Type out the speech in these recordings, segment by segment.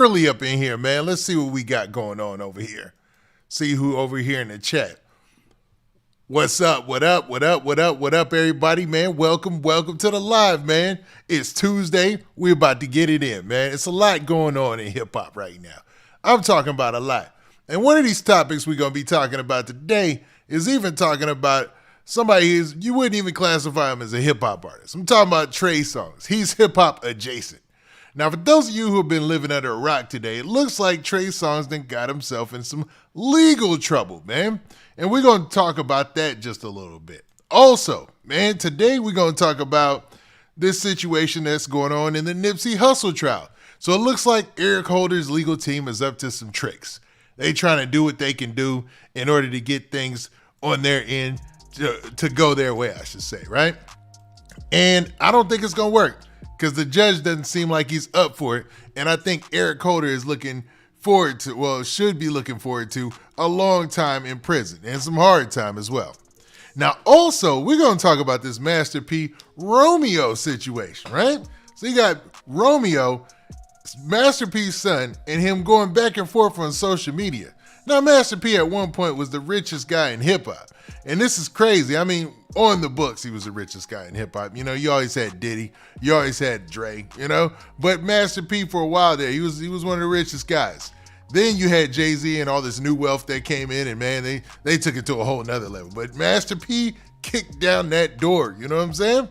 early up in here, man. Let's see what we got going on over here. See who over here in the chat. What's up? What up? What up? What up? What up, everybody, man? Welcome to the live, man. It's Tuesday. We're about to get it in, man. It's a lot going on in hip-hop right now. I'm talking about a lot. And one of these topics we're going to be talking about today is even talking about somebody you wouldn't even classify him as a hip-hop artist. I'm talking about Trey Songz. He's hip-hop adjacent. Now, for those of you who have been living under a rock today, it looks like Trey Songz then got himself in some legal trouble, man. And we're going to talk about that just a little bit. Also, man, today we're going to talk about this situation that's going on in the Nipsey Hussle trial. So it looks like Eric Holder's legal team is up to some tricks. They trying to do what they can do in order to get things on their end to go their way, I should say, right? And I don't think it's going to work because the judge doesn't seem like he's up for it. And I think Eric Holder is looking forward to, well, should be looking forward to a long time in prison and some hard time as well. Now, also, we're going to talk about this Master P Romeo situation, right? So you got Romeo, Master P's son, and him going back and forth on social media. Now, Master P at one point was the richest guy in hip hop. And this is crazy. I mean, on the books, he was the richest guy in hip hop. You know, you always had Diddy, you always had Dre, you know, but Master P for a while there, he was one of the richest guys. Then you had Jay-Z and all this new wealth that came in, and man, they took it to a whole nother level. But Master P kicked down that door, you know what I'm saying?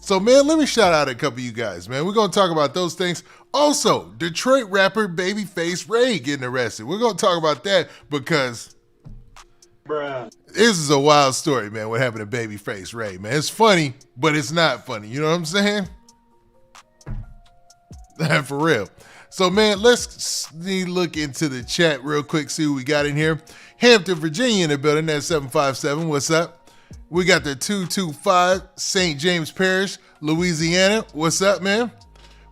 So, man, let me shout out a couple of you guys, man. We're going to talk about those things. Also, Detroit rapper Babyface Ray getting arrested. We're going to talk about that because this is a wild story, man, what happened to Babyface Ray, man. It's funny, but it's not funny. You know what I'm saying? For real. So, man, let's look into the chat real quick, see what we got in here. Hampton, Virginia in the building, that's 757. What's up? We got the 225, St. James Parish, Louisiana. What's up, man?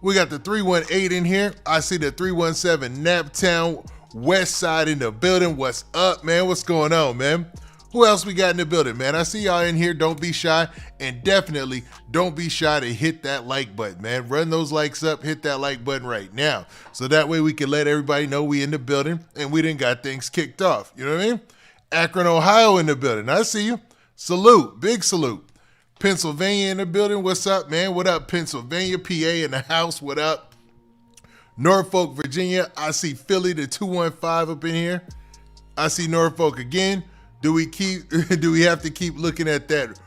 We got the 318 in here. I see the 317, Naptown, West Side in the building. What's up, man? What's going on, man? Who else we got in the building, man? I see y'all in here. Don't be shy. And definitely don't be shy to hit that like button, man. Run those likes up. Hit that like button right now. So that way we can let everybody know we in the building and we done got things kicked off. You know what I mean? Akron, Ohio in the building. I see you. Salute. Big salute. Pennsylvania in the building. What's up, man? What up, Pennsylvania? PA in the house. What up? Norfolk, Virginia. I see Philly, the 215 up in here. I see Norfolk again. Do we have to keep looking at that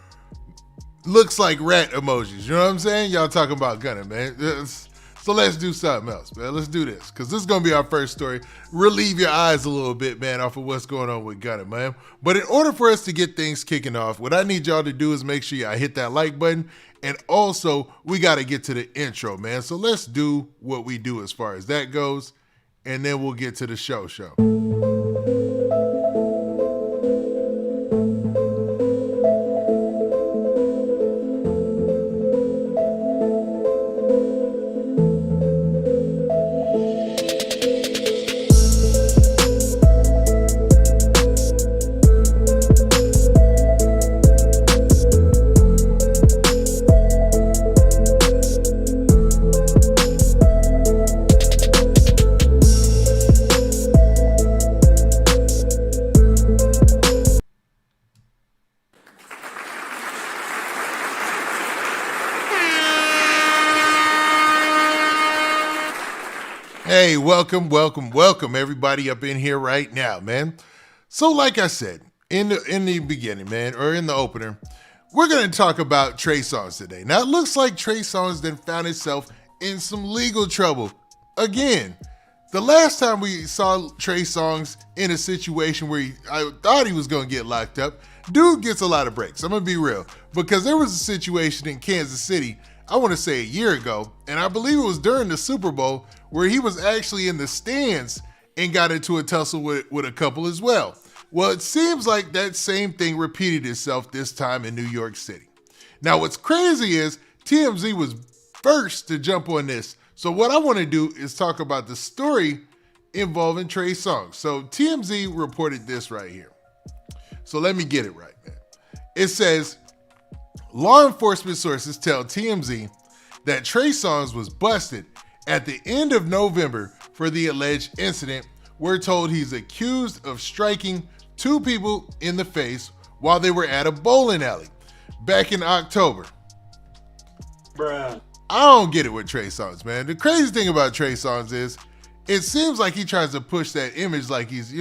looks like rat emojis? You know what I'm saying? Y'all talking about Gunna, man. So let's do something else, man. Let's do this, because this is going to be our first story. Relieve your eyes a little bit, man, off of what's going on with Gunna, man. But in order for us to get things kicking off, what I need y'all to do is make sure y'all hit that like button. And also, we got to get to the intro, man. So let's do what we do as far as that goes, and then we'll get to the show. Hey, welcome everybody up in here right now, man. So like I said, in the beginning, man, or in the opener, we're going to talk about Trey Songz today. Now, it looks like Trey Songz then found himself in some legal trouble again. The last time we saw Trey Songz in a situation where I thought he was going to get locked up, dude gets a lot of breaks. I'm going to be real, because there was a situation in Kansas City, I want to say a year ago, and I believe it was during the Super Bowl, where he was actually in the stands and got into a tussle with a couple as well. Well, it seems like that same thing repeated itself this time in New York City. Now, what's crazy is TMZ was first to jump on this. So what I want to do is talk about the story involving Trey Songz. So TMZ reported this right here. So let me get it right, man. It says, law enforcement sources tell TMZ that Trey Songz was busted at the end of November for the alleged incident. We're told he's accused of striking 2 people in the face while they were at a bowling alley back in October. Bruh. I don't get it with Trey Songz, man. The crazy thing about Trey Songz is it seems like he tries to push that image like he's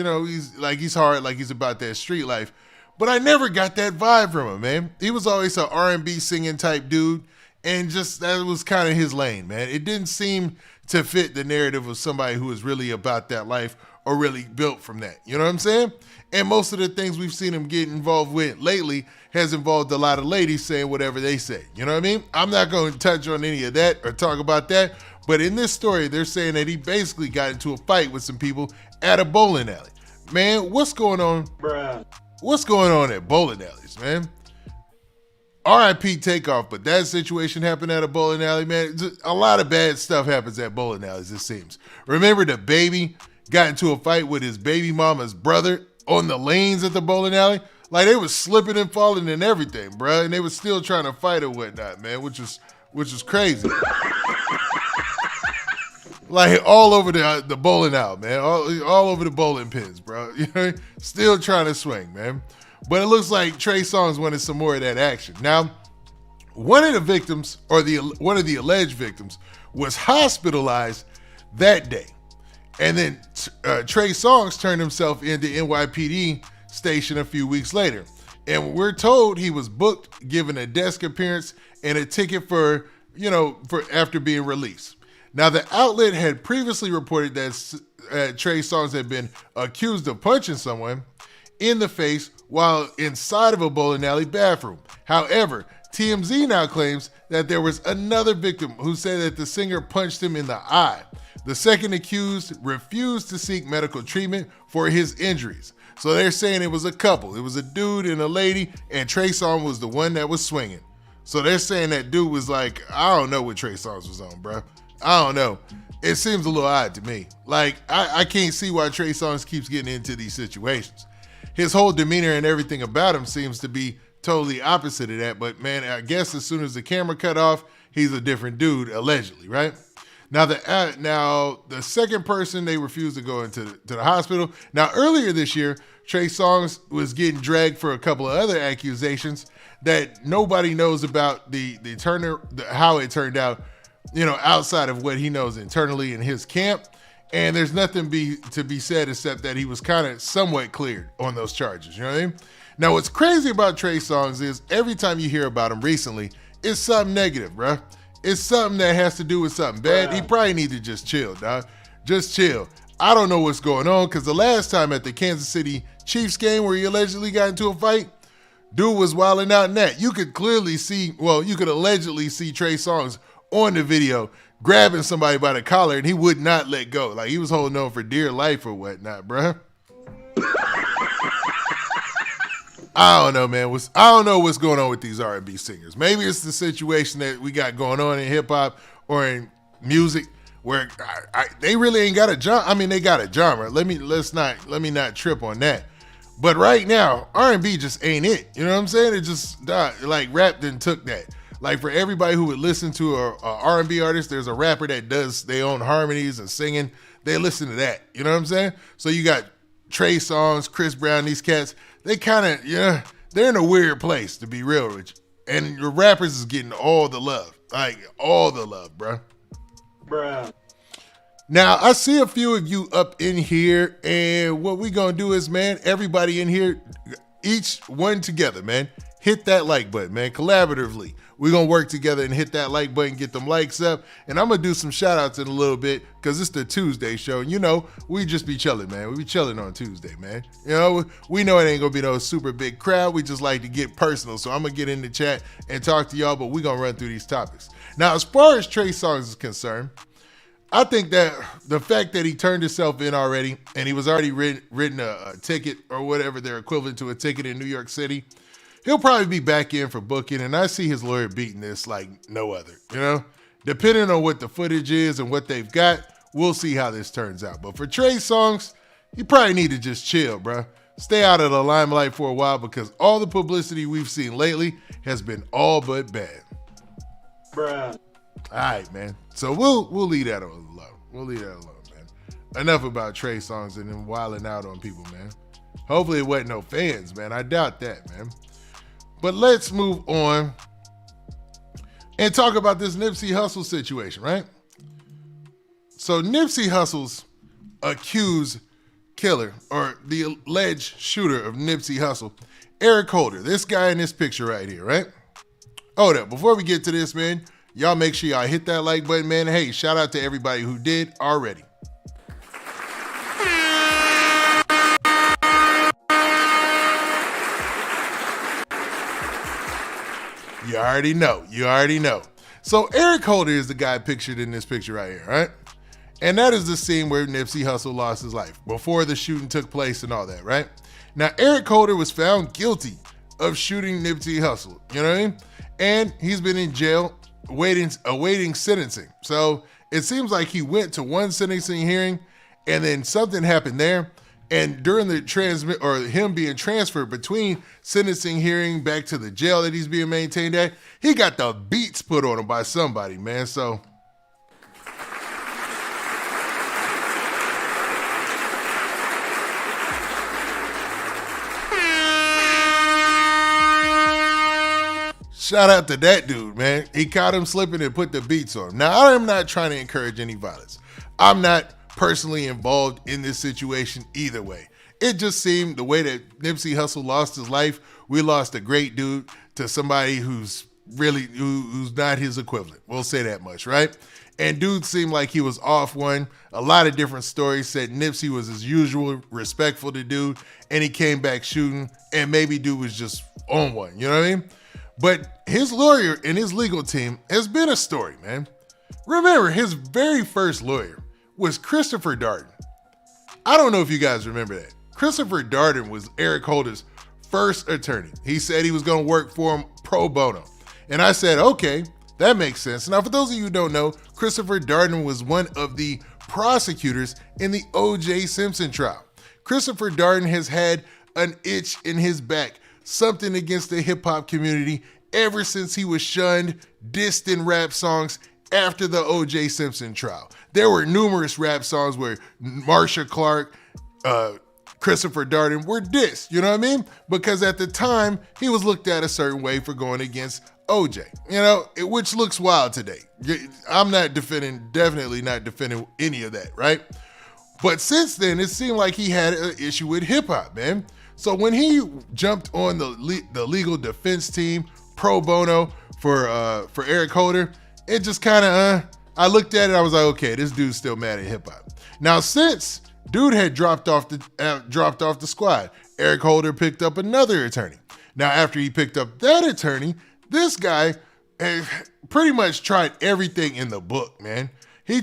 hard, like he's about that street life. But I never got that vibe from him, man. He was always an R&B singing type dude, and just that was kind of his lane, man. It didn't seem to fit the narrative of somebody who is really about that life or really built from that. You know what I'm saying? And most of the things we've seen him get involved with lately has involved a lot of ladies saying whatever they say. You know what I mean? I'm not going to touch on any of that or talk about that. But in this story, they're saying that he basically got into a fight with some people at a bowling alley. Man, what's going on? Bruh. What's going on at bowling alleys, man? R.I.P. Takeoff, but that situation happened at a bowling alley, man. A lot of bad stuff happens at bowling alleys, it seems. Remember the baby got into a fight with his baby mama's brother on the lanes at the bowling alley? Like, they was slipping and falling and everything, bro, and they was still trying to fight or whatnot, man, which was crazy. Like, all over the bowling alley, man, all over the bowling pins, bro. You know, still trying to swing, man. But it looks like Trey Songz wanted some more of that action. Now, one of the victims, or one of the alleged victims, was hospitalized that day. And then Trey Songz turned himself into NYPD station a few weeks later. And we're told he was booked, given a desk appearance, and a ticket for after being released. Now, the outlet had previously reported that Trey Songz had been accused of punching someone in the face while inside of a bowling alley bathroom. However, TMZ now claims that there was another victim who said that the singer punched him in the eye. The second accused refused to seek medical treatment for his injuries. So they're saying it was a couple. It was a dude and a lady, and Trey Songz was the one that was swinging. So they're saying that dude was like, I don't know what Trey Songz was on, bro. I don't know. It seems a little odd to me. Like, I can't see why Trey Songz keeps getting into these situations. His whole demeanor and everything about him seems to be totally opposite of that. But, man, I guess as soon as the camera cut off, he's a different dude, allegedly, right? Now, the second person, they refused to go into the hospital. Now, earlier this year, Trey Songz was getting dragged for a couple of other accusations that nobody knows about how it turned out, outside of what he knows internally in his camp. And there's nothing to be said except that he was kind of somewhat cleared on those charges. You know what I mean? Now, what's crazy about Trey Songz is every time you hear about him recently, it's something negative, bro. It's something that has to do with something bad. He probably need to just chill, dog. Just chill. I don't know what's going on, because the last time at the Kansas City Chiefs game where he allegedly got into a fight, dude was wilding out in that. You could clearly see, you could allegedly see Trey Songz on the video grabbing somebody by the collar, and he would not let go. Like, he was holding on for dear life or whatnot, bruh. I don't know, man. I don't know what's going on with these R&B singers. Maybe it's the situation that we got going on in hip-hop or in music where they really ain't got a genre. I mean, they got a genre. Let me not trip on that. But right now, R&B just ain't it. You know what I'm saying? It just, like, rap done took that. Like, for everybody who would listen to a R&B artist, there's a rapper that does their own harmonies and singing. They listen to that. You know what I'm saying? So you got Trey Songz, Chris Brown, these cats. They kind of, they're in a weird place, to be real with you. And the rappers is getting all the love. Like, all the love, bro. Bruh. Now, I see a few of you up in here, and what we gonna do is, man, everybody in here, each one together, man, hit that like button, man, collaboratively. We're going to work together and hit that like button, get them likes up. And I'm going to do some shout outs in a little bit because it's the Tuesday show. And we just be chilling, man. We be chilling on Tuesday, man. We know it ain't going to be no super big crowd. We just like to get personal. So I'm going to get in the chat and talk to y'all, but we're going to run through these topics. Now, as far as Trey Songz is concerned, I think that the fact that he turned himself in already and he was already written a ticket or whatever they're equivalent to a ticket in New York City, he'll probably be back in for booking, and I see his lawyer beating this like no other, Depending on what the footage is and what they've got, we'll see how this turns out. But for Trey Songz, he probably need to just chill, bro. Stay out of the limelight for a while because all the publicity we've seen lately has been all but bad. Bruh. All right, man. So we'll leave that alone. We'll leave that alone, man. enough about Trey Songz and them wilding out on people, man. Hopefully it wasn't no fans, man. I doubt that, man. But let's move on and talk about this Nipsey Hussle situation, right? So Nipsey Hussle's accused killer, or the alleged shooter of Nipsey Hussle, Eric Holder, this guy in this picture right here, right? Hold up, before we get to this, man, y'all make sure y'all hit that like button, man. Hey, shout out to everybody who did already. You already know. You already know. So Eric Holder is the guy pictured in this picture right here, right? And that is the scene where Nipsey Hussle lost his life, before the shooting took place and all that, right? Now, Eric Holder was found guilty of shooting Nipsey Hussle, you know what I mean? And he's been in jail awaiting sentencing. So it seems like he went to one sentencing hearing and then something happened there. And during the him being transferred between sentencing hearing back to the jail that he's being maintained at, he got the beats put on him by somebody, man. So shout out to that dude, man. He caught him slipping and put the beats on him. Now, I'm not trying to encourage any violence. I'm not personally involved in this situation either way. It just seemed the way that Nipsey Hussle lost his life, we lost a great dude to somebody who's not his equivalent. We'll say that much, right? And dude seemed like he was off one. A lot of different stories said Nipsey was as usual, respectful to dude, and he came back shooting, and maybe dude was just on one, you know what I mean? But his lawyer and his legal team has been a story, man. Remember, his very first lawyer was Christopher Darden. I don't know if you guys remember that. Christopher Darden was Eric Holder's first attorney. He said he was going to work for him pro bono. And I said, okay, that makes sense. Now, for those of you who don't know, Christopher Darden was one of the prosecutors in the O.J. Simpson trial. Christopher Darden has had an itch in his back, something against the hip hop community ever since he was shunned, dissed in rap songs after the O.J. Simpson trial. There were numerous rap songs where Marsha Clark, Christopher Darden were dissed, you know what I mean? Because at the time, he was looked at a certain way for going against OJ, you know, which looks wild today. I'm not definitely not defending any of that, right? But since then, it seemed like he had an issue with hip hop, man. So when he jumped on the legal defense team pro bono for Eric Holder, it just kind of, I looked at it, I was like, okay, this dude's still mad at hip hop. Now, since dude had dropped off the squad, Eric Holder picked up another attorney. Now, after he picked up that attorney, this guy pretty much tried everything in the book, man. He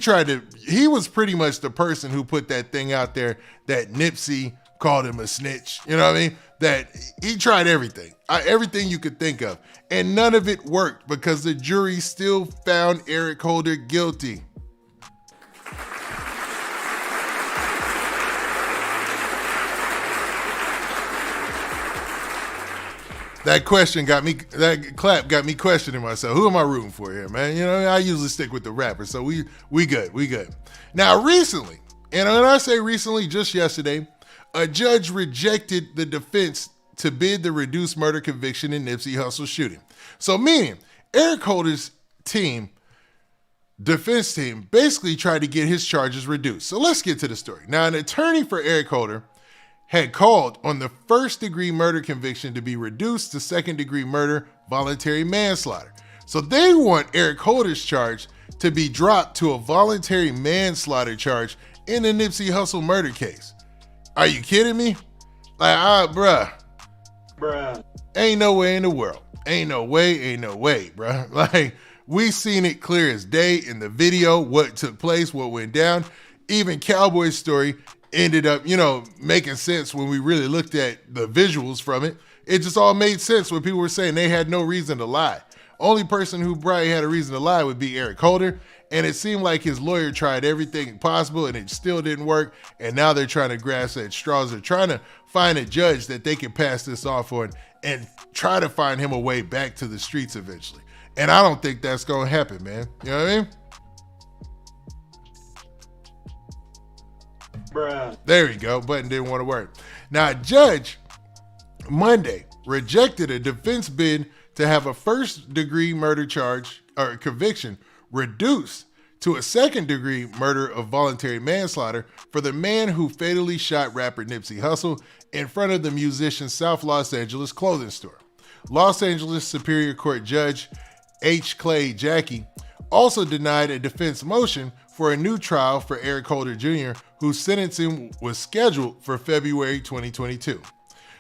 was pretty much the person who put that thing out there that Nipsey called him a snitch. You know what I mean? That he tried everything you could think of. And none of it worked because the jury still found Eric Holder guilty. That clap got me questioning myself. Who am I rooting for here, man? You know, I usually stick with the rappers, so we good. Now, recently, and when I say recently, just yesterday, a judge rejected the defense to bid the reduced murder conviction in Nipsey Hussle shooting. So meaning, Eric Holder's defense team basically tried to get his charges reduced. So let's get to the story. Now, an attorney for Eric Holder had called on the first-degree murder conviction to be reduced to second-degree murder, voluntary manslaughter. So they want Eric Holder's charge to be dropped to a voluntary manslaughter charge in the Nipsey Hussle murder case. Are you kidding me? Like, bruh. Ain't no way in the world. Ain't no way, bruh. Like, we seen it clear as day in the video, what took place, what went down. Even Cowboy's story ended up, making sense when we really looked at the visuals from it. It just all made sense when people were saying they had no reason to lie. Only person who probably had a reason to lie would be Eric Holder. And it seemed like his lawyer tried everything possible and it still didn't work. And now they're trying to grasp at straws. They're trying to find a judge that they can pass this off on and try to find him a way back to the streets eventually. And I don't think that's going to happen, man. You know what I mean? Bruh. There you go. Button didn't want to work. Now, a judge Monday rejected a defense bid to have a first-degree murder charge or conviction reduced to a second-degree murder of voluntary manslaughter for the man who fatally shot rapper Nipsey Hussle in front of the musician's South Los Angeles clothing store. Los Angeles Superior Court Judge H. Clay Jackie also denied a defense motion for a new trial for Eric Holder Jr., whose sentencing was scheduled for February 2022.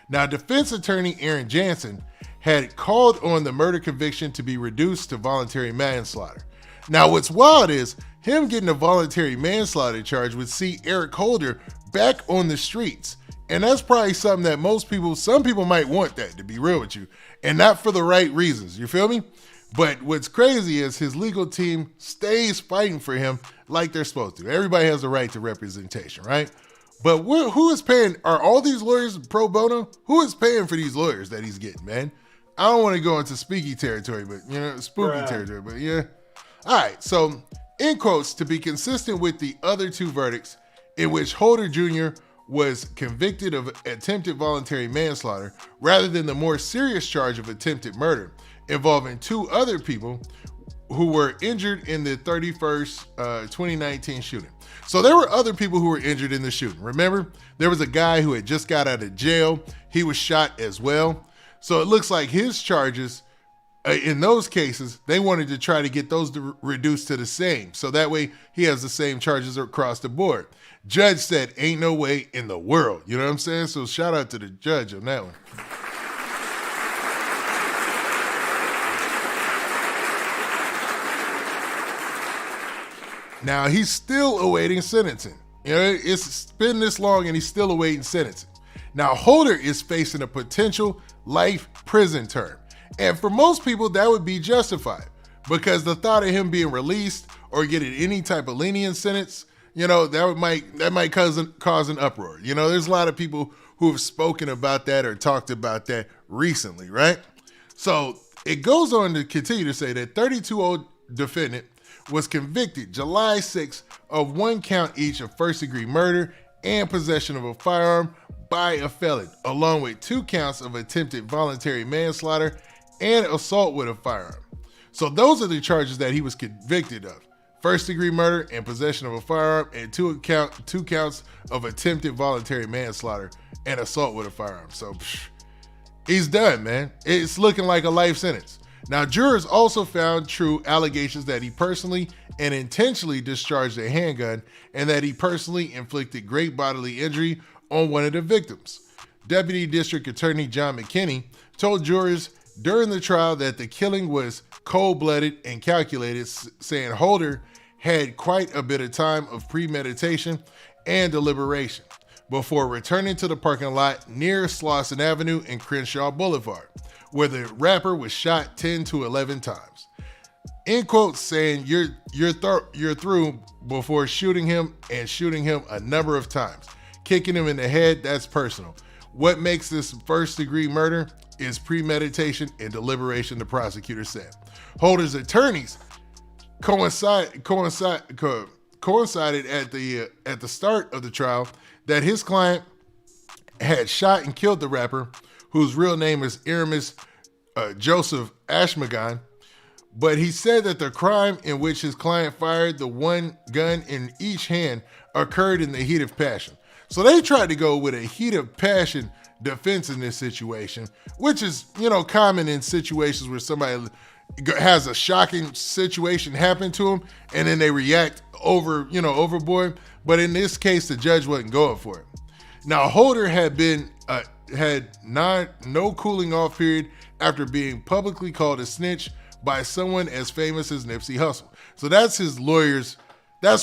Now, defense attorney Aaron Jansen had called on the murder conviction to be reduced to voluntary manslaughter. Now, what's wild is him getting a voluntary manslaughter charge would see Eric Holder back on the streets. And that's probably something that some people might want that, to be real with you, and not for the right reasons. You feel me? But what's crazy is his legal team stays fighting for him like they're supposed to. Everybody has a right to representation, right? But who is paying? Are all these lawyers pro bono? Who is paying for these lawyers that he's getting, man? I don't want to go into spooky territory, but spooky territory, but yeah. All right, so in quotes, to be consistent with the other two verdicts in which Holder Jr. was convicted of attempted voluntary manslaughter rather than the more serious charge of attempted murder involving two other people who were injured in the 2019 shooting. So there were other people who were injured in the shooting. Remember, there was a guy who had just got out of jail. He was shot as well. So it looks like his charges, in those cases, they wanted to try to get those reduced to the same. So that way he has the same charges across the board. Judge said, ain't no way in the world. You know what I'm saying? So shout out to the judge on that one. Now, he's still awaiting sentencing. It's been this long and he's still awaiting sentencing. Now, Holder is facing a potential life prison term. And for most people, that would be justified because the thought of him being released or getting any type of lenient sentence, that might cause an uproar. There's a lot of people who have spoken about that or talked about that recently, right? So it goes on to continue to say that 32-year-old defendant was convicted July 6th of one count each of first-degree murder and possession of a firearm by a felon, along with 2 counts of attempted voluntary manslaughter and assault with a firearm. So those are the charges that he was convicted of. First-degree murder and possession of a firearm and 2 counts of attempted voluntary manslaughter and assault with a firearm. So he's done, man. It's looking like a life sentence. Now, jurors also found true allegations that he personally and intentionally discharged a handgun and that he personally inflicted great bodily injury on one of the victims. Deputy District Attorney John McKinney told jurors during the trial that the killing was cold-blooded and calculated, saying Holder had quite a bit of time of premeditation and deliberation before returning to the parking lot near Slauson Avenue and Crenshaw Boulevard, where the rapper was shot 10 to 11 times. In quotes, saying you're through before shooting him and shooting him a number of times. Kicking him in the head, that's personal. What makes this first-degree murder is premeditation and deliberation, the prosecutor said. Holder's attorneys coincided at the start of the trial that his client had shot and killed the rapper, whose real name is Aramis Joseph Ashmagan, but he said that the crime in which his client fired the one gun in each hand occurred in the heat of passion. So they tried to go with a heat of passion defense in this situation, which is, common in situations where somebody has a shocking situation happen to them and then they react overboard. But in this case, the judge wasn't going for it. Now, Holder had no cooling off period after being publicly called a snitch by someone as famous as Nipsey Hussle. So that's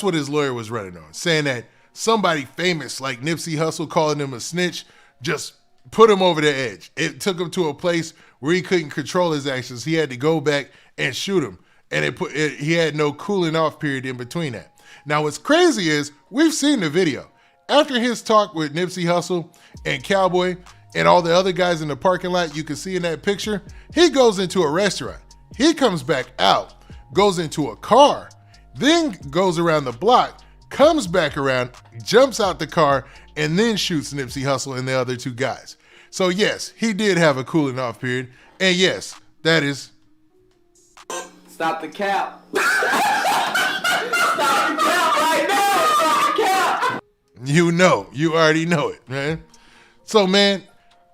what his lawyer was running on, saying that somebody famous like Nipsey Hussle calling him a snitch just put him over the edge. It took him to a place where he couldn't control his actions. He had to go back and shoot him. And he had no cooling off period in between that. Now, what's crazy is we've seen the video. After his talk with Nipsey Hussle and Cowboy and all the other guys in the parking lot, you can see in that picture, he goes into a restaurant. He comes back out, goes into a car, then goes around the block, comes back around, jumps out the car, and then shoots Nipsey Hussle and the other two guys. So yes, he did have a cooling off period. And yes, that is... Stop the cap. Stop the cap right now. Stop the cap. You know, you already know it, man. So man,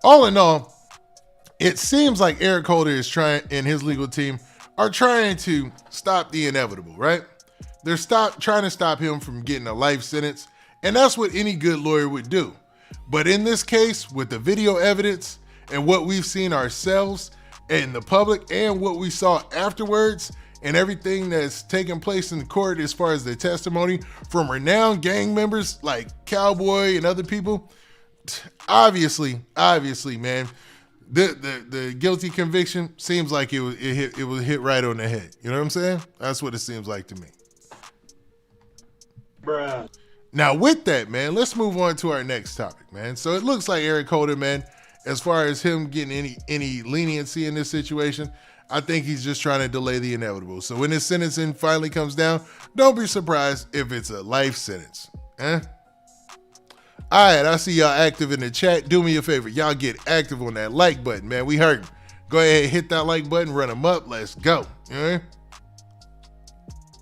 all in all, it seems like Eric Holder is trying, and his legal team are trying to stop the inevitable, right? They're trying to stop him from getting a life sentence, and that's what any good lawyer would do. But in this case, with the video evidence and what we've seen ourselves in the public and what we saw afterwards and everything that's taken place in court as far as the testimony from renowned gang members like Cowboy and other people, obviously, man, the guilty conviction seems like it was hit right on the head. You know what I'm saying? That's what it seems like to me. Bruh. Now with that, man, let's move on to our next topic, man. So it looks like Eric Holder, man, as far as him getting any leniency in this situation, I think he's just trying to delay the inevitable. So when his sentencing finally comes down, don't be surprised if it's a life sentence. All right, I see y'all active in the chat. Do me a favor. Y'all get active on that like button, man. We hurting. Go ahead, hit that like button, run them up. Let's go. All right?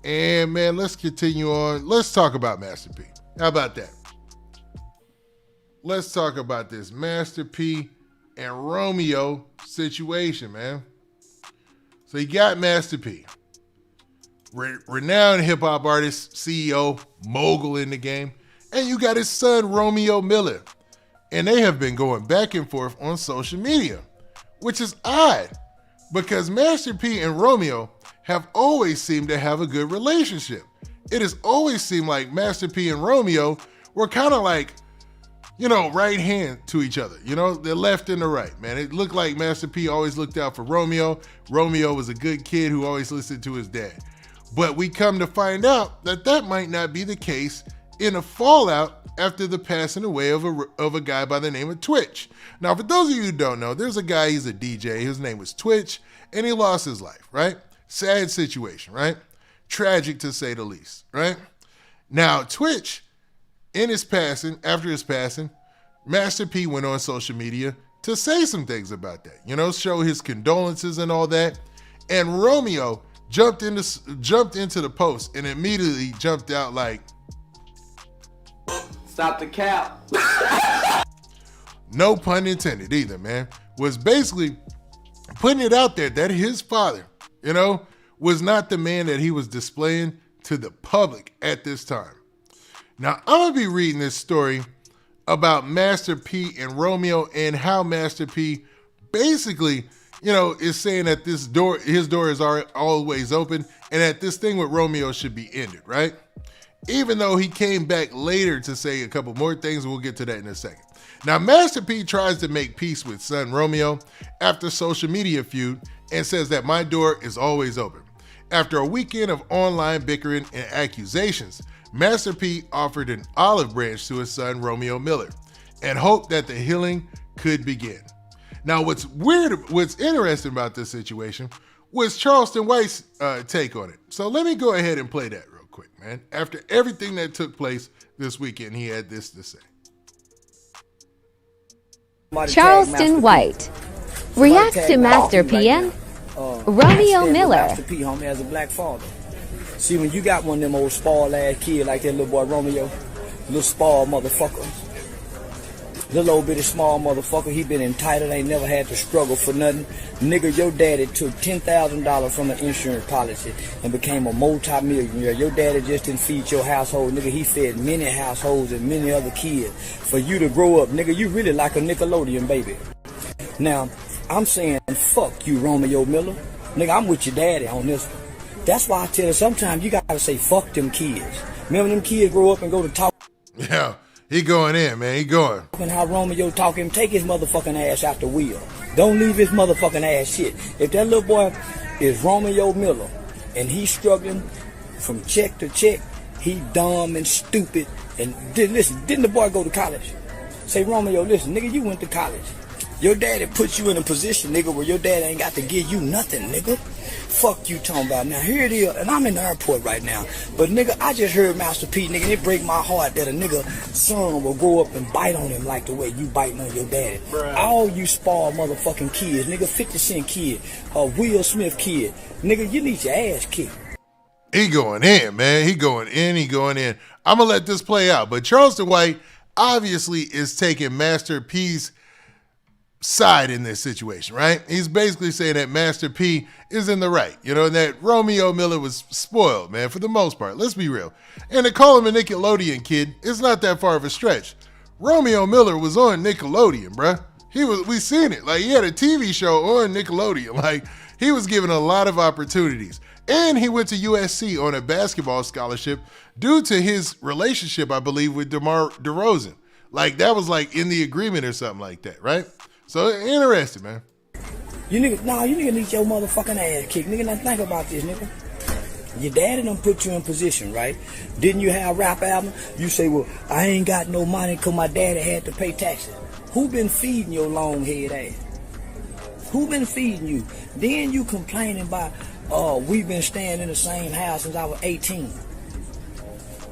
And, man, let's continue on. Let's talk about Master P. How about that? Let's talk about this Master P and Romeo situation, man. So you got Master P, renowned hip-hop artist, CEO, mogul in the game, and you got his son, Romeo Miller. And they have been going back and forth on social media, which is odd because Master P and Romeo have always seemed to have a good relationship. It has always seemed like Master P and Romeo were kind of like, you know, right hand to each other. You know, the left and the right, man. It looked like Master P always looked out for Romeo. Romeo was a good kid who always listened to his dad. But we come to find out that that might not be the case in a fallout after the passing away of a guy by the name of Twitch. Now, for those of you who don't know, there's a guy, he's a DJ. His name was Twitch, and he lost his life, right? Sad situation, right? Tragic to say the least, right? Now, Twitch, in his passing, after his passing, Master P went on social media to say some things about that, you know, show his condolences and all that. And Romeo jumped into the post and immediately jumped out like, Stop the cap. no pun intended either, man, was basically putting it out there that his father, you know, was not the man that he was displaying to the public at this time. Now, I'm going to be reading this story about Master P and Romeo and how Master P basically, you know, is saying that his door is always open and that this thing with Romeo should be ended, right? Even though he came back later to say a couple more things, we'll get to that in a second. Now, Master P tries to make peace with son Romeo after social media feud and says that my door is always open. After a weekend of online bickering and accusations, Master P offered an olive branch to his son Romeo Miller and hoped that the healing could begin. Now, what's interesting about this situation was Charleston White's take on it. So let me go ahead and play that real quick, man. After everything that took place this weekend, he had this to say. Charleston White reacts to Master P and Romeo Miller. Master P, homie, as a black father. See, when you got one of them old spoiled ass kids like that little boy Romeo, little spoiled motherfucker, little old bitty small motherfucker, he been entitled, ain't never had to struggle for nothing. Nigga, your daddy took $10,000 from an insurance policy and became a multi-millionaire. Your daddy just didn't feed your household, nigga. He fed many households and many other kids. For you to grow up, nigga, you really like a Nickelodeon baby. Now, I'm saying, fuck you, Romeo Miller. Nigga, I'm with your daddy on this one. That's why I tell you, sometimes you gotta say, fuck them kids. Remember them kids grow up and go to talk? Yeah, he going in, man, he going. And how Romeo talk him, take his motherfucking ass out the wheel. Don't leave his motherfucking ass shit. If that little boy is Romeo Miller and he's struggling from check to check, he dumb and stupid. And listen, didn't the boy go to college? Say, Romeo, listen, nigga, you went to college. Your daddy put you in a position, nigga, where your dad ain't got to give you nothing, nigga. Fuck you talking about. Now, here it is, and I'm in the airport right now. But, nigga, I just heard Master P, nigga, and it break my heart that a nigga son will go up and bite on him like the way you biting on your daddy. Bruh. All you spoiled motherfucking kids, nigga, 50 Cent kid, Will Smith kid, nigga, you need your ass kicked. He going in, man. He going in. I'm going to let this play out. But Charleston White obviously is taking Master P's side in this situation, right? He's basically saying that Master P is in the right, you know, and that Romeo Miller was spoiled, man, for the most part. Let's be real. And to call him a Nickelodeon kid is not that far of a stretch. Romeo Miller was on Nickelodeon, bruh. We seen it. Like, he had a TV show on Nickelodeon. Like, he was given a lot of opportunities. And he went to USC on a basketball scholarship due to his relationship, I believe, with DeMar DeRozan. Like, that was like in the agreement or something like that, right? So, interesting, man. You nigga need your motherfucking ass kicked. Nigga, now think about this, nigga. Your daddy done put you in position, right? Didn't you have a rap album? You say, well, I ain't got no money because my daddy had to pay taxes. Who been feeding your long head ass? Who been feeding you? Then you complaining about, we've been staying in the same house since I was 18.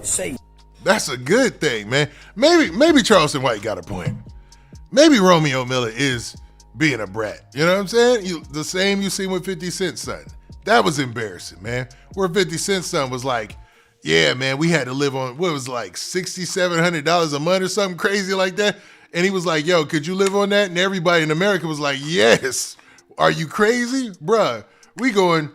Say. That's a good thing, man. Maybe Charleston White got a point. Maybe Romeo Miller is being a brat. You know what I'm saying? The same you seen with 50 Cent's son. That was embarrassing, man. Where 50 Cent's son was like, yeah, man, we had to live on, what was it, like $6,700 a month or something crazy like that. And he was like, yo, could you live on that? And everybody in America was like, yes. Are you crazy? Bruh, we going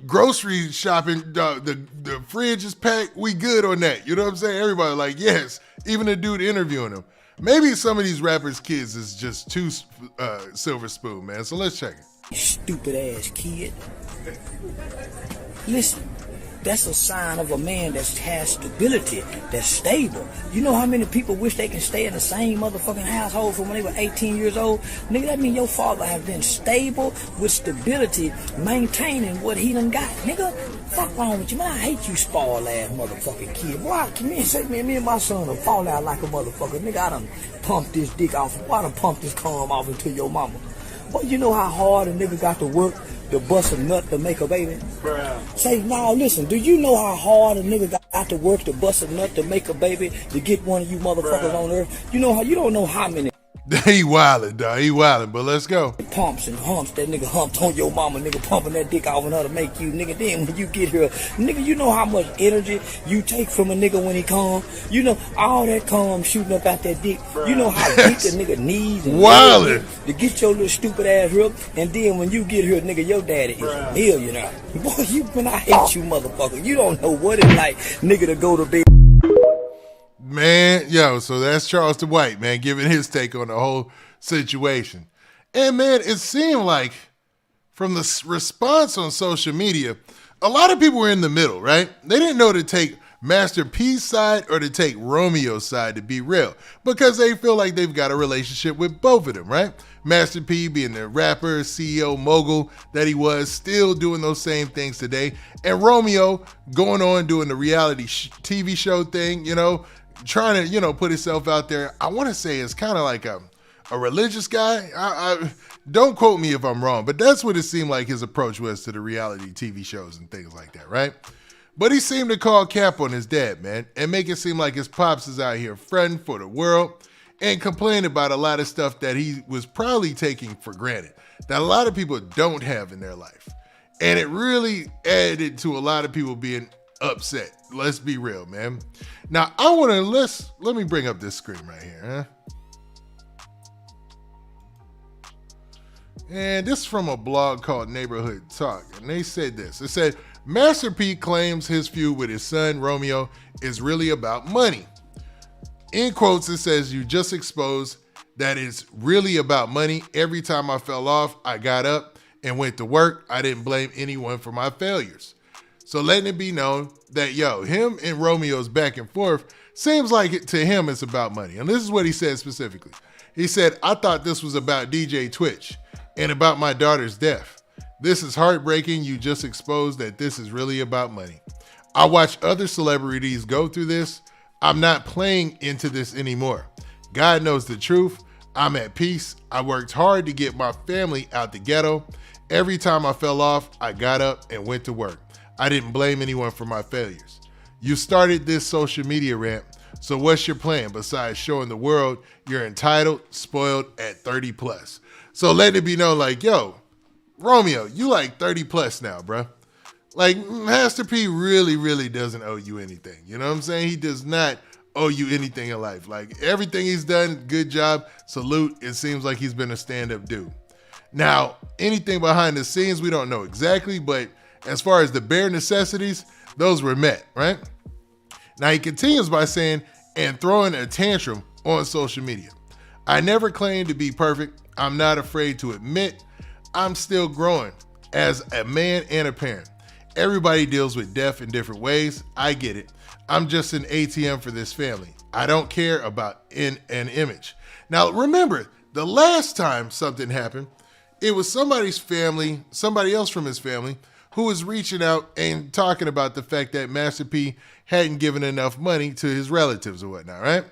grocery shopping, the fridge is packed, we good on that. You know what I'm saying? Everybody like, yes. Even the dude interviewing him. Maybe some of these rappers' kids is just too silver spoon, man. So let's check it. Stupid ass kid. Listen, that's a sign of a man that has stability, that's stable. You know how many people wish they can stay in the same motherfucking household from when they were 18 years old? Nigga, that mean your father have been stable with stability, maintaining what he done got. Nigga, fuck wrong with you, man? I hate you spoiled ass motherfucking kid. Boy, come here and say, man, me and my son will fall out like a motherfucker. Nigga, I done pumped this dick off. I done pumped this cum off into your mama. Boy, you know how hard a nigga got to work to bust a nut to make a baby? Bruh. Say, now listen, do you know how hard a nigga got to work to bust a nut to make a baby to get one of you motherfuckers on earth? You don't know how many He wildin', dog. He wildin', but let's go. pumps and humps that nigga humped on your mama, nigga pumping that dick off on her to make you, nigga. Then when you get here, nigga, you know how much energy you take from a nigga when he come. You know all that cum shooting up out that dick. You know how weak a nigga needs and Wildin'. to get your little stupid ass hooked. And then when you get here, nigga, your daddy is a millionaire. Boy, I hate you, motherfucker. You don't know what it's like, nigga, to go to bed. Man, yo, so that's Charleston White, man, giving his take on the whole situation. And, man, it seemed like from the response on social media, a lot of people were in the middle, right? They didn't know to take Master P's side or to take Romeo's side, to be real, because they feel like they've got a relationship with both of them, right? Master P being the rapper, CEO, mogul that he was, still doing those same things today. And Romeo going on doing the reality TV show thing, you know, trying to, put himself out there. I want to say it's kind of like a religious guy. I don't quote me if I'm wrong, but that's what it seemed like his approach was to the reality TV shows and things like that, right? But he seemed to call cap on his dad, man, and make it seem like his pops is out here fronting for the world and complain about a lot of stuff that he was probably taking for granted, that a lot of people don't have in their life. And it really added to a lot of people being upset. Let's be real, man. Now, let me bring up this screen right here, huh? And this is from a blog called Neighborhood Talk, and they said this. It said, Master P claims his feud with his son, Romeo, is really about money. In quotes, it says, you just exposed that it's really about money. Every time I fell off, I got up and went to work. I didn't blame anyone for my failures. So letting it be known that, him and Romeo's back and forth seems like to him it's about money. And this is what he said specifically. He said, I thought this was about DJ Twitch and about my daughter's death. This is heartbreaking. You just exposed that this is really about money. I watch other celebrities go through this. I'm not playing into this anymore. God knows the truth. I'm at peace. I worked hard to get my family out the ghetto. Every time I fell off, I got up and went to work. I didn't blame anyone for my failures. You started this social media rant, so what's your plan besides showing the world you're entitled, spoiled at 30 plus? So letting it be known like, yo, Romeo, you like 30 plus now, bro. Like, Master P really, really doesn't owe you anything. You know what I'm saying? He does not owe you anything in life. Like, everything he's done, good job, salute. It seems like he's been a stand-up dude. Now, anything behind the scenes, we don't know exactly, but as far as the bare necessities, those were met, right? Now, he continues by saying, and throwing a tantrum on social media. I never claimed to be perfect. I'm not afraid to admit I'm still growing as a man and a parent. Everybody deals with death in different ways. I get it. I'm just an ATM for this family. I don't care about an image. Now, remember, the last time something happened, it was somebody's family, somebody else from his family, who was reaching out and talking about the fact that Master P hadn't given enough money to his relatives or whatnot, right?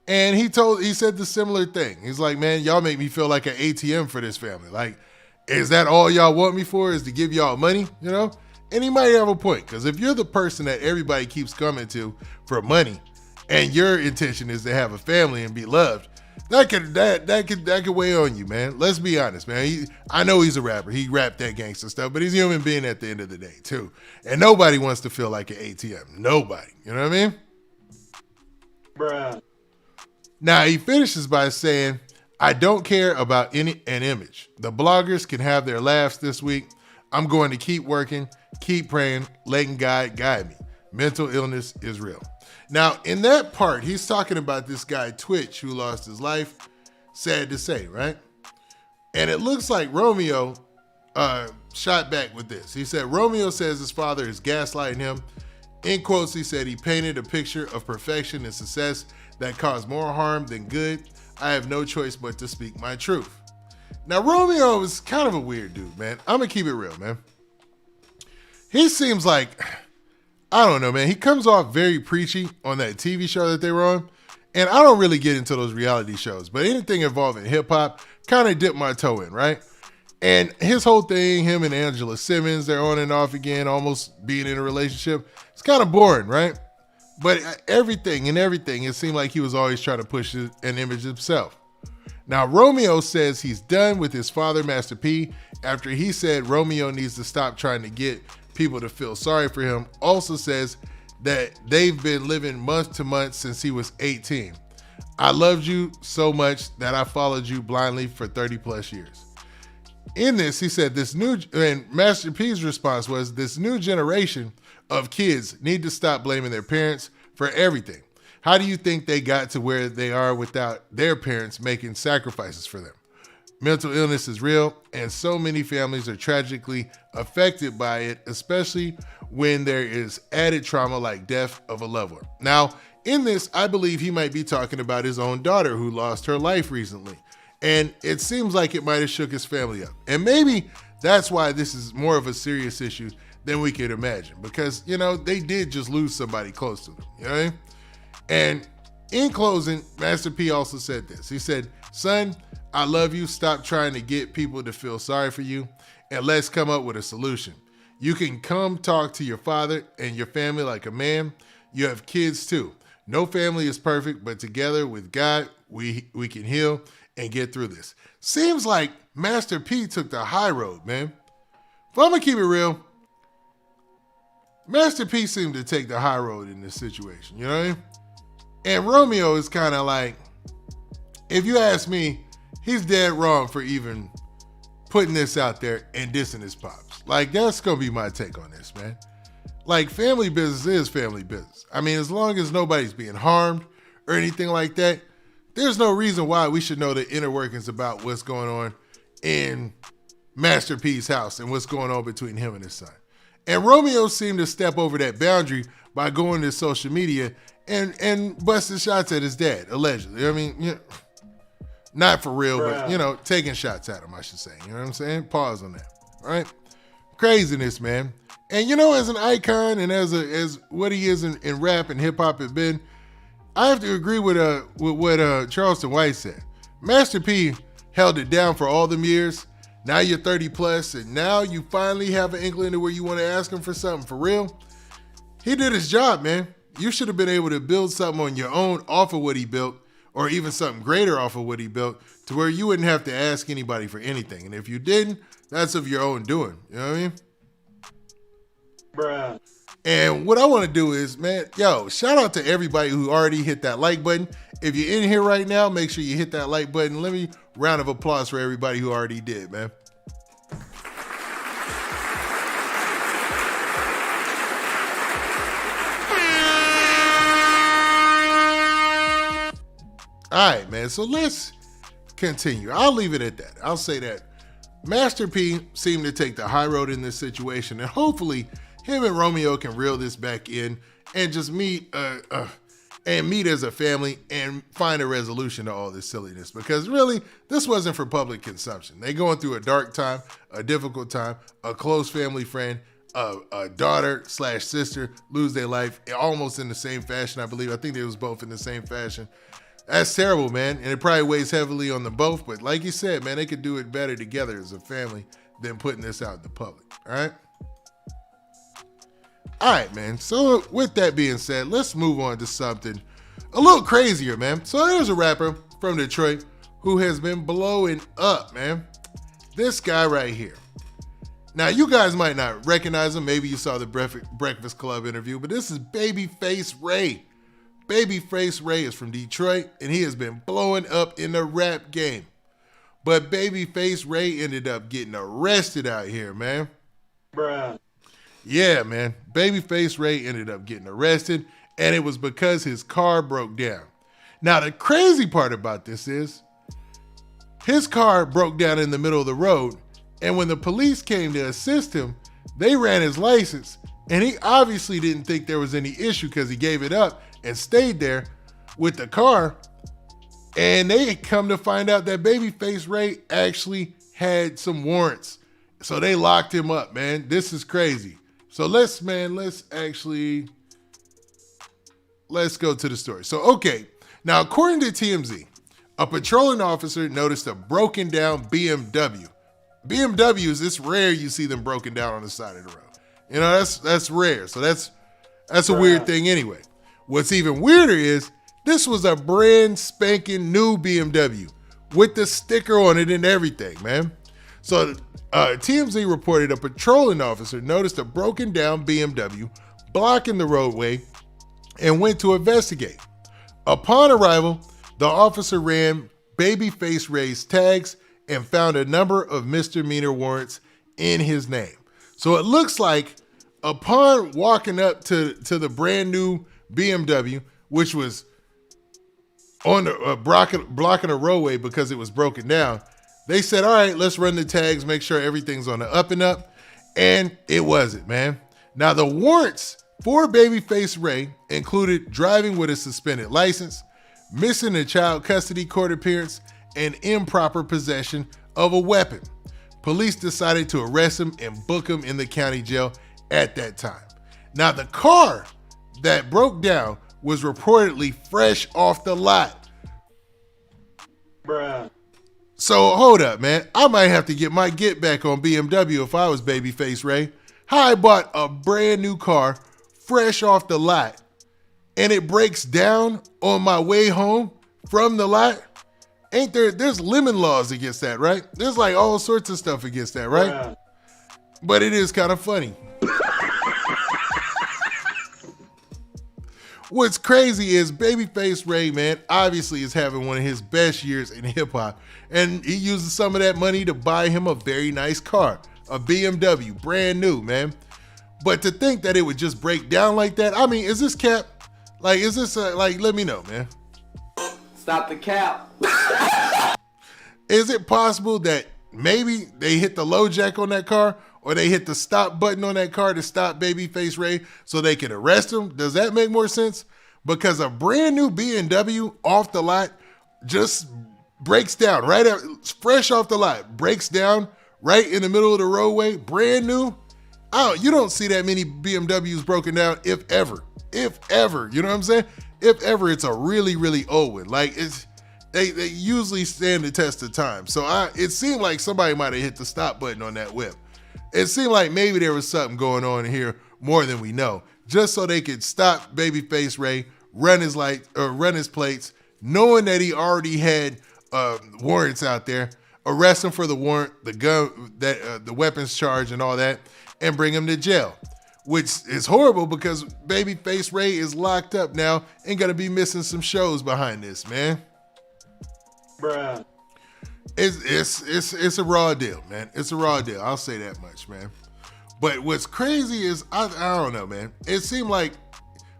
And he said the similar thing. He's like, man, y'all make me feel like an ATM for this family. Like, is that all y'all want me for, is to give y'all money, you know? And he might have a point, because if you're the person that everybody keeps coming to for money, and your intention is to have a family and be loved, that could weigh on you, man. Let's be honest, man. I know he's a rapper. He rapped that gangster stuff, but he's a human being at the end of the day, too. And nobody wants to feel like an ATM. Nobody. You know what I mean? Bruh. Now, he finishes by saying, I don't care about an image. The bloggers can have their laughs this week. I'm going to keep working, keep praying, letting God guide me. Mental illness is real. Now, in that part, he's talking about this guy, Twitch, who lost his life. Sad to say, right? And it looks like Romeo shot back with this. He said, Romeo says his father is gaslighting him. In quotes, he said he painted a picture of perfection and success that caused more harm than good. I have no choice but to speak my truth. Now, Romeo is kind of a weird dude, man. I'm going to keep it real, man. He seems like, I don't know, man. He comes off very preachy on that TV show that they were on. And I don't really get into those reality shows, but anything involving hip hop, kind of dip my toe in, right? And his whole thing, him and Angela Simmons, they're on and off again, almost being in a relationship. It's kind of boring, right? But everything, it seemed like he was always trying to push an image himself. Now, Romeo says he's done with his father, Master P, after he said Romeo needs to stop trying to get people to feel sorry for him. Also says that they've been living month to month since he was 18. I loved you so much that I followed you blindly for 30 plus years. In this, he said and Master P's response was, this new generation of kids need to stop blaming their parents for everything. How do you think they got to where they are without their parents making sacrifices for them? Mental illness is real, and so many families are tragically affected by it, especially when there is added trauma like death of a loved one. Now, in this, I believe he might be talking about his own daughter who lost her life recently. And it seems like it might have shook his family up. And maybe that's why this is more of a serious issue than we could imagine. Because, you know, they did just lose somebody close to them. You know what I mean? And in closing, Master P also said this. He said, son, I love you. Stop trying to get people to feel sorry for you. And let's come up with a solution. You can come talk to your father and your family like a man. You have kids too. No family is perfect, but together with God, we can heal and get through this. Seems like Master P took the high road, man. If I'm gonna keep it real, Master P seemed to take the high road in this situation, you know what I mean? And Romeo is kind of like, if you ask me, he's dead wrong for even putting this out there and dissing his pops. Like, that's gonna be my take on this, man. Like, family business is family business. I mean, as long as nobody's being harmed or anything like that, there's no reason why we should know the inner workings about what's going on in Master P's house and what's going on between him and his son. And Romeo seemed to step over that boundary by going to social media and busting shots at his dad, allegedly. I mean, you know, not for real, but, you know, taking shots at him, I should say. You know what I'm saying? Pause on that, all right? Craziness, man. And, you know, as an icon and as what he is in rap and hip-hop has been, I have to agree with what Charleston White said. Master P held it down for all them years. Now you're 30 plus, and now you finally have an inkling to where you want to ask him for something for real. He did his job, man. You should have been able to build something on your own off of what he built, or even something greater off of what he built, to where you wouldn't have to ask anybody for anything. And if you didn't, that's of your own doing. You know what I mean? Bruh. And what I want to do is, man, shout out to everybody who already hit that like button. If you're in here right now, make sure you hit that like button. Let me round of applause for everybody who already did, man. All right, man, so let's continue. I'll leave it at that. I'll say that Master P seemed to take the high road in this situation, and hopefully him and Romeo can reel this back in and just meet as a family and find a resolution to all this silliness, because really, this wasn't for public consumption. They going through a dark time, a difficult time, a close family friend, a daughter/sister lose their life almost in the same fashion, I believe. I think they was both in the same fashion. That's terrible, man. And it probably weighs heavily on them both. But like you said, man, they could do it better together as a family than putting this out in the public. All right? All right, man. So with that being said, let's move on to something a little crazier, man. So there's a rapper from Detroit who has been blowing up, man. This guy right here. Now, you guys might not recognize him. Maybe you saw the Breakfast Club interview, but this is Babyface Ray. Babyface Ray is from Detroit, and he has been blowing up in the rap game. But Babyface Ray ended up getting arrested out here, man. Bruh. Yeah, man. Babyface Ray ended up getting arrested, and it was because his car broke down. Now, the crazy part about this is his car broke down in the middle of the road, and when the police came to assist him, they ran his license, and he obviously didn't think there was any issue because he gave it up and stayed there with the car. And they come to find out that Babyface Ray actually had some warrants. So they locked him up, man. This is crazy. So let's go to the story. So, okay. Now, according to TMZ, a patrolling officer noticed a broken down BMW. BMWs, it's rare you see them broken down on the side of the road. You know, that's rare. So that's a weird thing anyway. What's even weirder is this was a brand spanking new BMW with the sticker on it and everything, man. So TMZ reported a patrolling officer noticed a broken down BMW blocking the roadway and went to investigate. Upon arrival, the officer ran Babyface Ray's tags and found a number of misdemeanor warrants in his name. So it looks like upon walking up to the brand new BMW, which was on the blocking a roadway because it was broken down, they said, all right, let's run the tags, make sure everything's on the up and up. And it wasn't, man. Now, the warrants for Babyface Ray included driving with a suspended license, missing a child custody court appearance, and improper possession of a weapon. Police decided to arrest him and book him in the county jail at that time. Now, the car that broke down was reportedly fresh off the lot. Bruh. So hold up, man. I might have to get my get back on BMW if I was Babyface Ray. How I bought a brand new car fresh off the lot and it breaks down on my way home from the lot. There's lemon laws against that, right? There's like all sorts of stuff against that, right? Bruh. But it is kind of funny. What's crazy is Babyface Ray, man, obviously is having one of his best years in hip hop. And he uses some of that money to buy him a very nice car, a BMW, brand new, man. But to think that it would just break down like that, I mean, is this cap? Like, is this, let me know, man. Stop the cap. Is it possible that maybe they hit the low jack on that car, or they hit the stop button on that car to stop Babyface Ray so they can arrest him? Does that make more sense? Because a brand new BMW off the lot just breaks down fresh off the lot, breaks down right in the middle of the roadway, brand new. You don't see that many BMWs broken down, if ever, you know what I'm saying? If ever, it's a really, really old one. Like, they usually stand the test of time. So it seemed like somebody might have hit the stop button on that whip. It seemed like maybe there was something going on here more than we know, just so they could stop Babyface Ray, run his plates, knowing that he already had warrants out there, arrest him for the warrant, the gun, the weapons charge, and all that, and bring him to jail. Which is horrible because Babyface Ray is locked up now and gonna be missing some shows behind this, man. Bruh. It's a raw deal, man. It's a raw deal. I'll say that much, man. But what's crazy is I don't know, man. It seemed like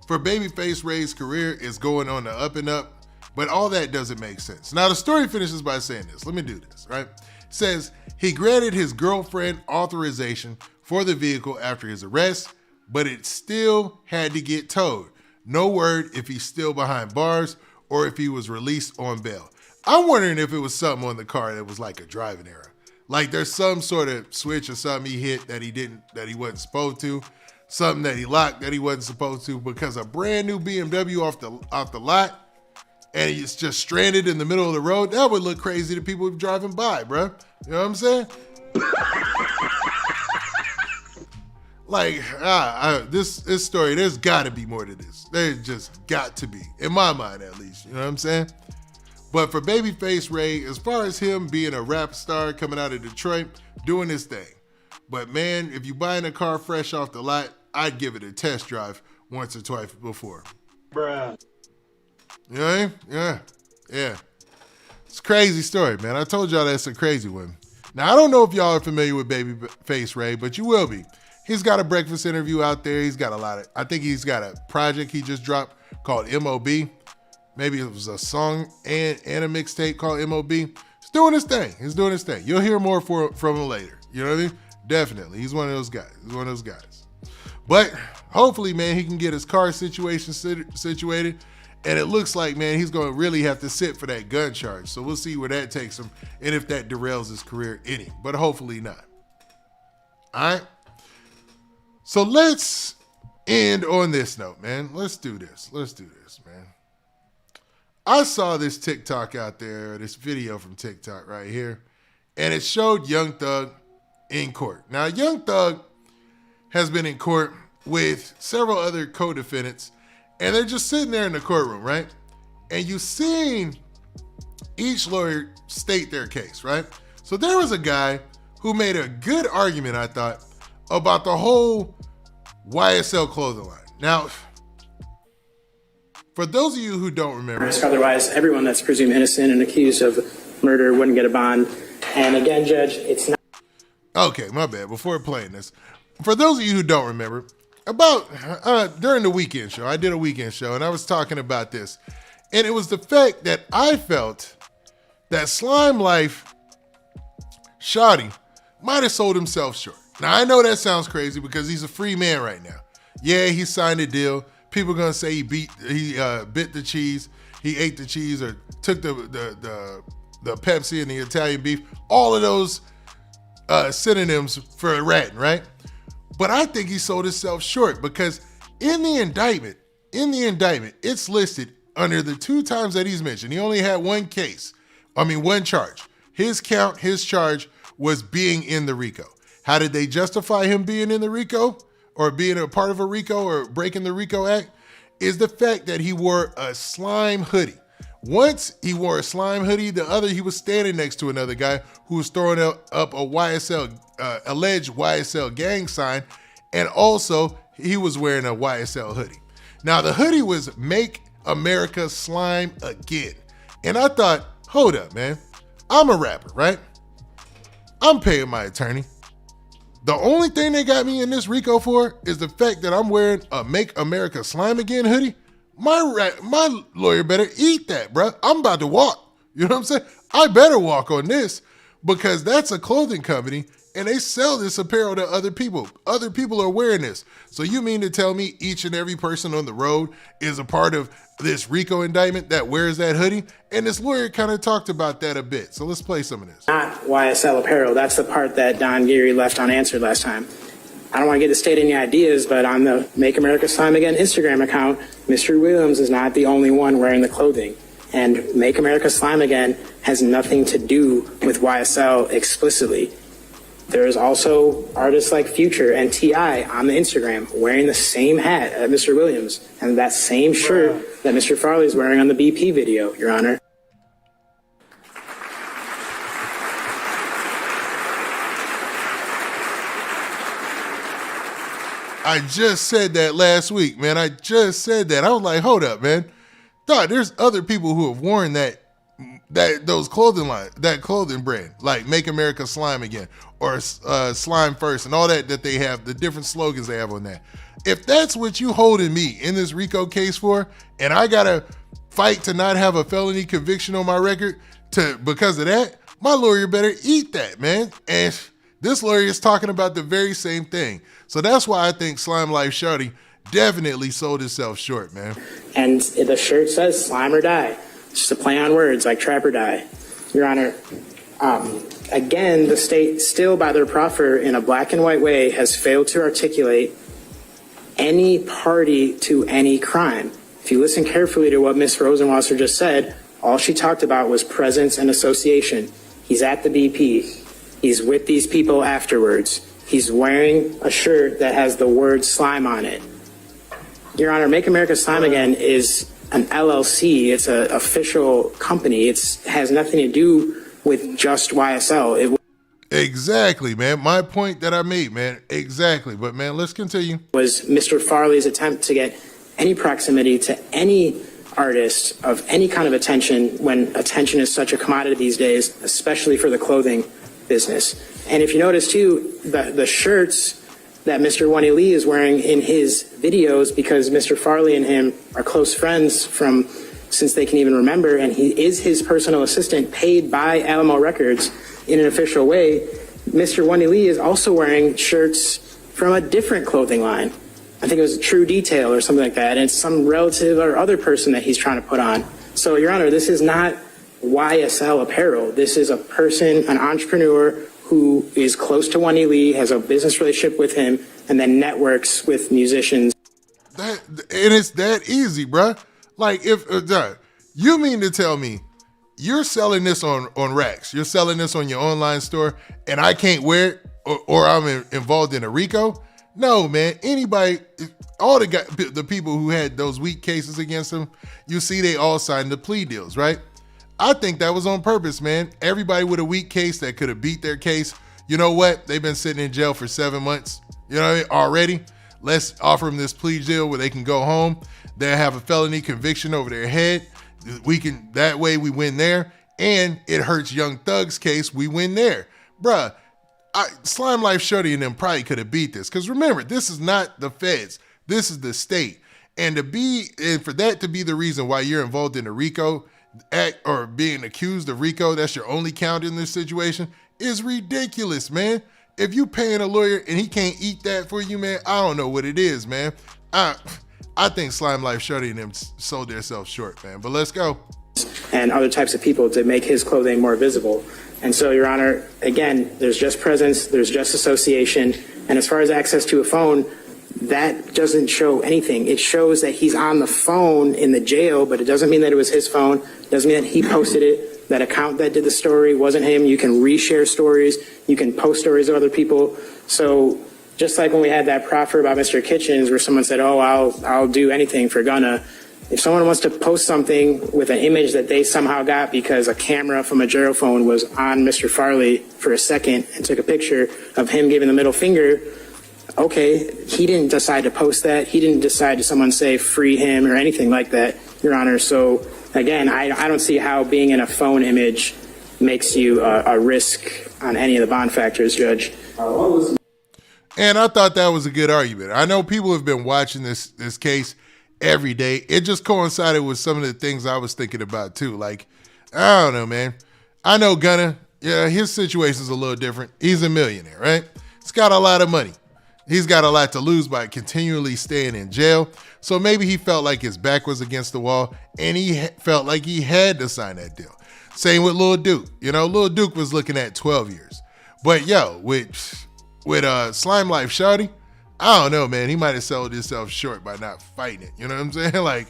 for Babyface Ray's career is going on the up and up, but all that doesn't make sense. Now the story finishes by saying this. Let me do this, right? It says he granted his girlfriend authorization for the vehicle after his arrest, but it still had to get towed. No word if he's still behind bars or if he was released on bail. I'm wondering if it was something on the car that was like a driving error. Like there's some sort of switch or something he hit that he wasn't supposed to, something that he locked that he wasn't supposed to, because a brand new BMW off the lot and he's just stranded in the middle of the road, that would look crazy to people driving by, bro. You know what I'm saying? Like, this story, there's got to be more to this. There's just got to be, in my mind at least. You know what I'm saying? But for Babyface Ray, as far as him being a rap star coming out of Detroit, doing his thing. But man, if you buying a car fresh off the lot, I'd give it a test drive once or twice before. Bruh. You know what I mean? Yeah. It's a crazy story, man. I told y'all that's a crazy one. Now, I don't know if y'all are familiar with Babyface Ray, but you will be. He's got a breakfast interview out there. He's got I think he's got a project he just dropped called MOB. Maybe it was a song and a mixtape called MOB. He's doing his thing. You'll hear more from him later. You know what I mean? Definitely. He's one of those guys. But hopefully, man, he can get his car situation situated. And it looks like, man, he's going to really have to sit for that gun charge. So we'll see where that takes him and if that derails his career any. But hopefully not. All right? So let's end on this note, man. Let's do this, man. I saw this TikTok out there, this video from TikTok right here, and it showed Young Thug in court. Now, Young Thug has been in court with several other co-defendants, and they're just sitting there in the courtroom, right? And you've seen each lawyer state their case, right? So there was a guy who made a good argument, I thought, about the whole YSL clothing line. Now, for those of you who don't remember, otherwise everyone that's presumed innocent and accused of murder wouldn't get a bond. And again, Judge, it's not. Okay, my bad. Before playing this, for those of you who don't remember, about during the weekend show, I did a weekend show and I was talking about this, and it was the fact that I felt that Slime Life Shawty might have sold himself short. Now, I know that sounds crazy because he's a free man right now. Yeah, he signed a deal. People are going to say he bit the cheese, he ate the cheese, or took the Pepsi and the Italian beef. All of those synonyms for ratting, right? But I think he sold himself short because in the indictment, it's listed under the 2 times that he's mentioned. He only had one charge. His charge was being in the RICO. How did they justify him being in the RICO or being a part of a RICO or breaking the RICO Act? Is the fact that he wore a slime hoodie. Once he wore a slime hoodie, the other he was standing next to another guy who was throwing up a alleged YSL gang sign, and also he was wearing a YSL hoodie. Now the hoodie was "Make America Slime Again," and I thought, hold up, man, I'm a rapper, right? I'm paying my attorney. The only thing they got me in this RICO for is the fact that I'm wearing a "Make America Slime Again" hoodie. My lawyer better eat that, bro. I'm about to walk. You know what I'm saying? I better walk on this because that's a clothing company and they sell this apparel to other people. Other people are wearing this. So you mean to tell me each and every person on the road is a part of this RICO indictment that wears that hoodie? And this lawyer kind of talked about that a bit. So let's play some of this. Not YSL apparel. That's the part that Don Geary left unanswered last time. I don't want to get to state any ideas, but on the Make America Slime Again Instagram account, Mr. Williams is not the only one wearing the clothing. And Make America Slime Again has nothing to do with YSL explicitly. There's also artists like Future and T.I. on the Instagram wearing the same hat as Mr. Williams and that same shirt that Mr. Farley's wearing on the BP video, Your Honor. I just said that last week, man. I just said that. I was like, hold up, man. Dog, there's other people who have worn that clothing brand, like Make America Slime Again or Slime First and all that they have, the different slogans they have on that. If that's what you holding me in this RICO case for, and I gotta fight to not have a felony conviction on my record because of that, my lawyer better eat that, man. And this lawyer is talking about the very same thing. So that's why I think Slime Life Shorty definitely sold itself short, man. And the shirt says slime or die. It's just a play on words like trap or die. Your Honor, again, the state still by their proffer in a black and white way has failed to articulate any party to any crime. If you listen carefully to what Ms. Rosenwasser just said, all she talked about was presence and association. He's at the BP. He's with these people afterwards. He's wearing a shirt that has the word slime on it. Your Honor, Make America Slime Again is an LLC. It's an official company. It has nothing to do with just YSL. Exactly, man. My point that I made, man. Exactly. But, man, let's continue. Was Mr. Farley's attempt to get any proximity to any artist of any kind of attention when attention is such a commodity these days, especially for the clothing business. And if you notice, too, the shirts that Mr. Wani Lee is wearing in his videos, because Mr. Farley and him are close friends since they can even remember, and he is his personal assistant paid by Alamo Records in an official way, Mr. Wani Lee is also wearing shirts from a different clothing line. I think it was True Detail or something like that, and it's some relative or other person that he's trying to put on. So, Your Honor, this is not YSL apparel. This is a person, an entrepreneur who is close to Wani Lee, has a business relationship with him, and then networks with musicians. And it's that easy, bruh. Like, if you mean to tell me you're selling this on racks, you're selling this on your online store, and I can't wear it, or I'm involved in a RICO? No, man. Anybody, all the people who had those weak cases against them, you see they all signed the plea deals, right? I think that was on purpose, man. Everybody with a weak case that could have beat their case, you know what? They've been sitting in jail for 7 months, you know what I mean, already. Let's offer them this plea deal where they can go home. They'll have a felony conviction over their head. That way we win there. And it hurts Young Thug's case. We win there. Bruh, Slime Life Shorty and them probably could have beat this. Because remember, this is not the feds. This is the state. And for that to be the reason why you're involved in a RICO act or being accused of RICO, that's your only count in this situation, is ridiculous, man. If you paying a lawyer and he can't eat that for you, man, I don't know what it is, man. I think Slime Life Shorty and them sold themselves short, man. But let's go. And other types of people to make his clothing more visible. And so, Your Honor, again, there's just presence, there's just association. And as far as access to a phone, that doesn't show anything. It shows that he's on the phone in the jail, but it doesn't mean that it was his phone. It doesn't mean that he posted it. That account that did the story wasn't him. You can reshare stories. You can post stories of other people. So just like when we had that proffer about Mr. Kitchens where someone said, oh, I'll do anything for Gunna. If someone wants to post something with an image that they somehow got because a camera from a jail phone was on Mr. Farley for a second and took a picture of him giving the middle finger, okay, he didn't decide to post that. He didn't decide to someone say free him or anything like that, Your Honor. So again, I don't see how being in a phone image makes you a risk on any of the bond factors, Judge. And I thought that was a good argument. I know people have been watching this case every day. It just coincided with some of the things I was thinking about too. Like, I don't know, man. I know Gunna, yeah, his situation's a little different. He's a millionaire, right? He's got a lot of money. He's got a lot to lose by continually staying in jail. So maybe he felt like his back was against the wall and he felt like he had to sign that deal. Same with Lil Duke. You know, Lil Duke was looking at 12 years. But yo, with Slime Life Shorty, I don't know, man. He might have sold himself short by not fighting it. You know what I'm saying? Like,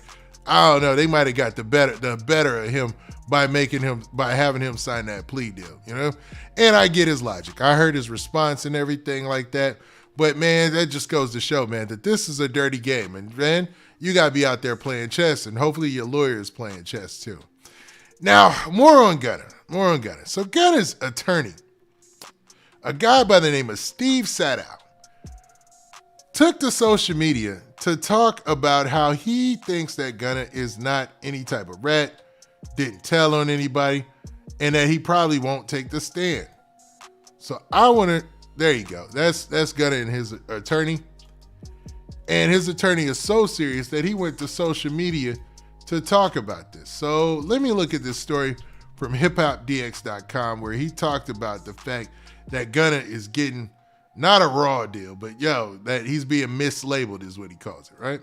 I don't know. They might have got the better of him by having him sign that plea deal, you know? And I get his logic. I heard his response and everything like that. But man, that just goes to show, man, that this is a dirty game. And man, you got to be out there playing chess, and hopefully your lawyer is playing chess too. Now, more on Gunna. So Gunna's attorney, a guy by the name of Steve Sadow, took to social media to talk about how he thinks that Gunna is not any type of rat, didn't tell on anybody, and that he probably won't take the stand. So there you go. That's Gunna and his attorney. And his attorney is so serious that he went to social media to talk about this. So let me look at this story from hiphopdx.com, where he talked about the fact that Gunna is getting not a raw deal, but that he's being mislabeled is what he calls it, right?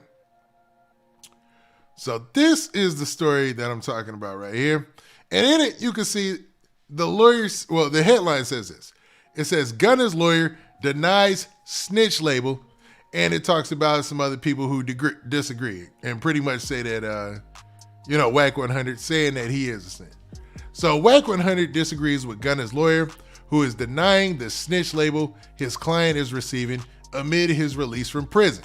So this is the story that I'm talking about right here. And in it, you can see the lawyers, well, the headline says this. It says, Gunna's lawyer denies snitch label, and it talks about some other people who disagree and pretty much say that, Wack 100 saying that he is a snitch. So Wack 100 disagrees with Gunna's lawyer, who is denying the snitch label his client is receiving amid his release from prison.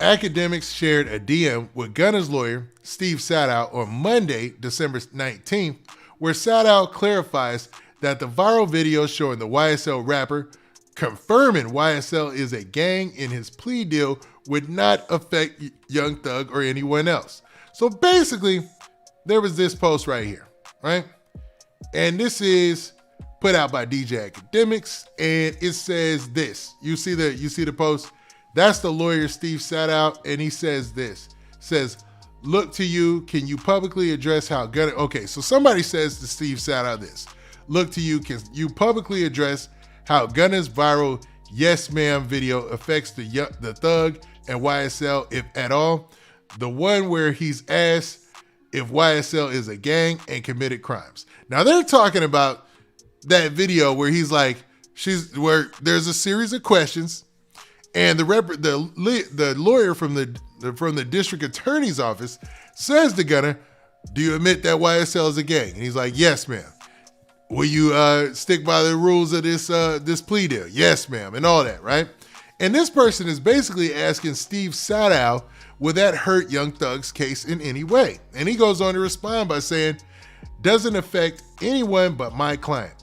Academics shared a DM with Gunna's lawyer, Steve Sadow, on Monday, December 19th, where Sadow clarifies that the viral video showing the YSL rapper confirming YSL is a gang in his plea deal would not affect Young Thug or anyone else. So basically, there was this post right here, right? And this is put out by DJ Academics, and it says this. You see the post? That's the lawyer Steve Sadow, and he says this. Says, look to you, can you publicly address how Gunna... Okay, so somebody says to Steve Sadow this. Look to you, can you publicly address how Gunna's viral Yes Ma'am video affects the Thug and YSL, if at all? The one where he's asked if YSL is a gang and committed crimes. Now they're talking about that video where he's like, where there's a series of questions, and the lawyer from the district attorney's office says to Gunna, "Do you admit that YSL is a gang?" And he's like, "Yes, ma'am." "Will you stick by the rules of this plea deal?" "Yes, ma'am," and all that, right? And this person is basically asking Steve Sadow, will that hurt Young Thug's case in any way? And he goes on to respond by saying, doesn't affect anyone but my client.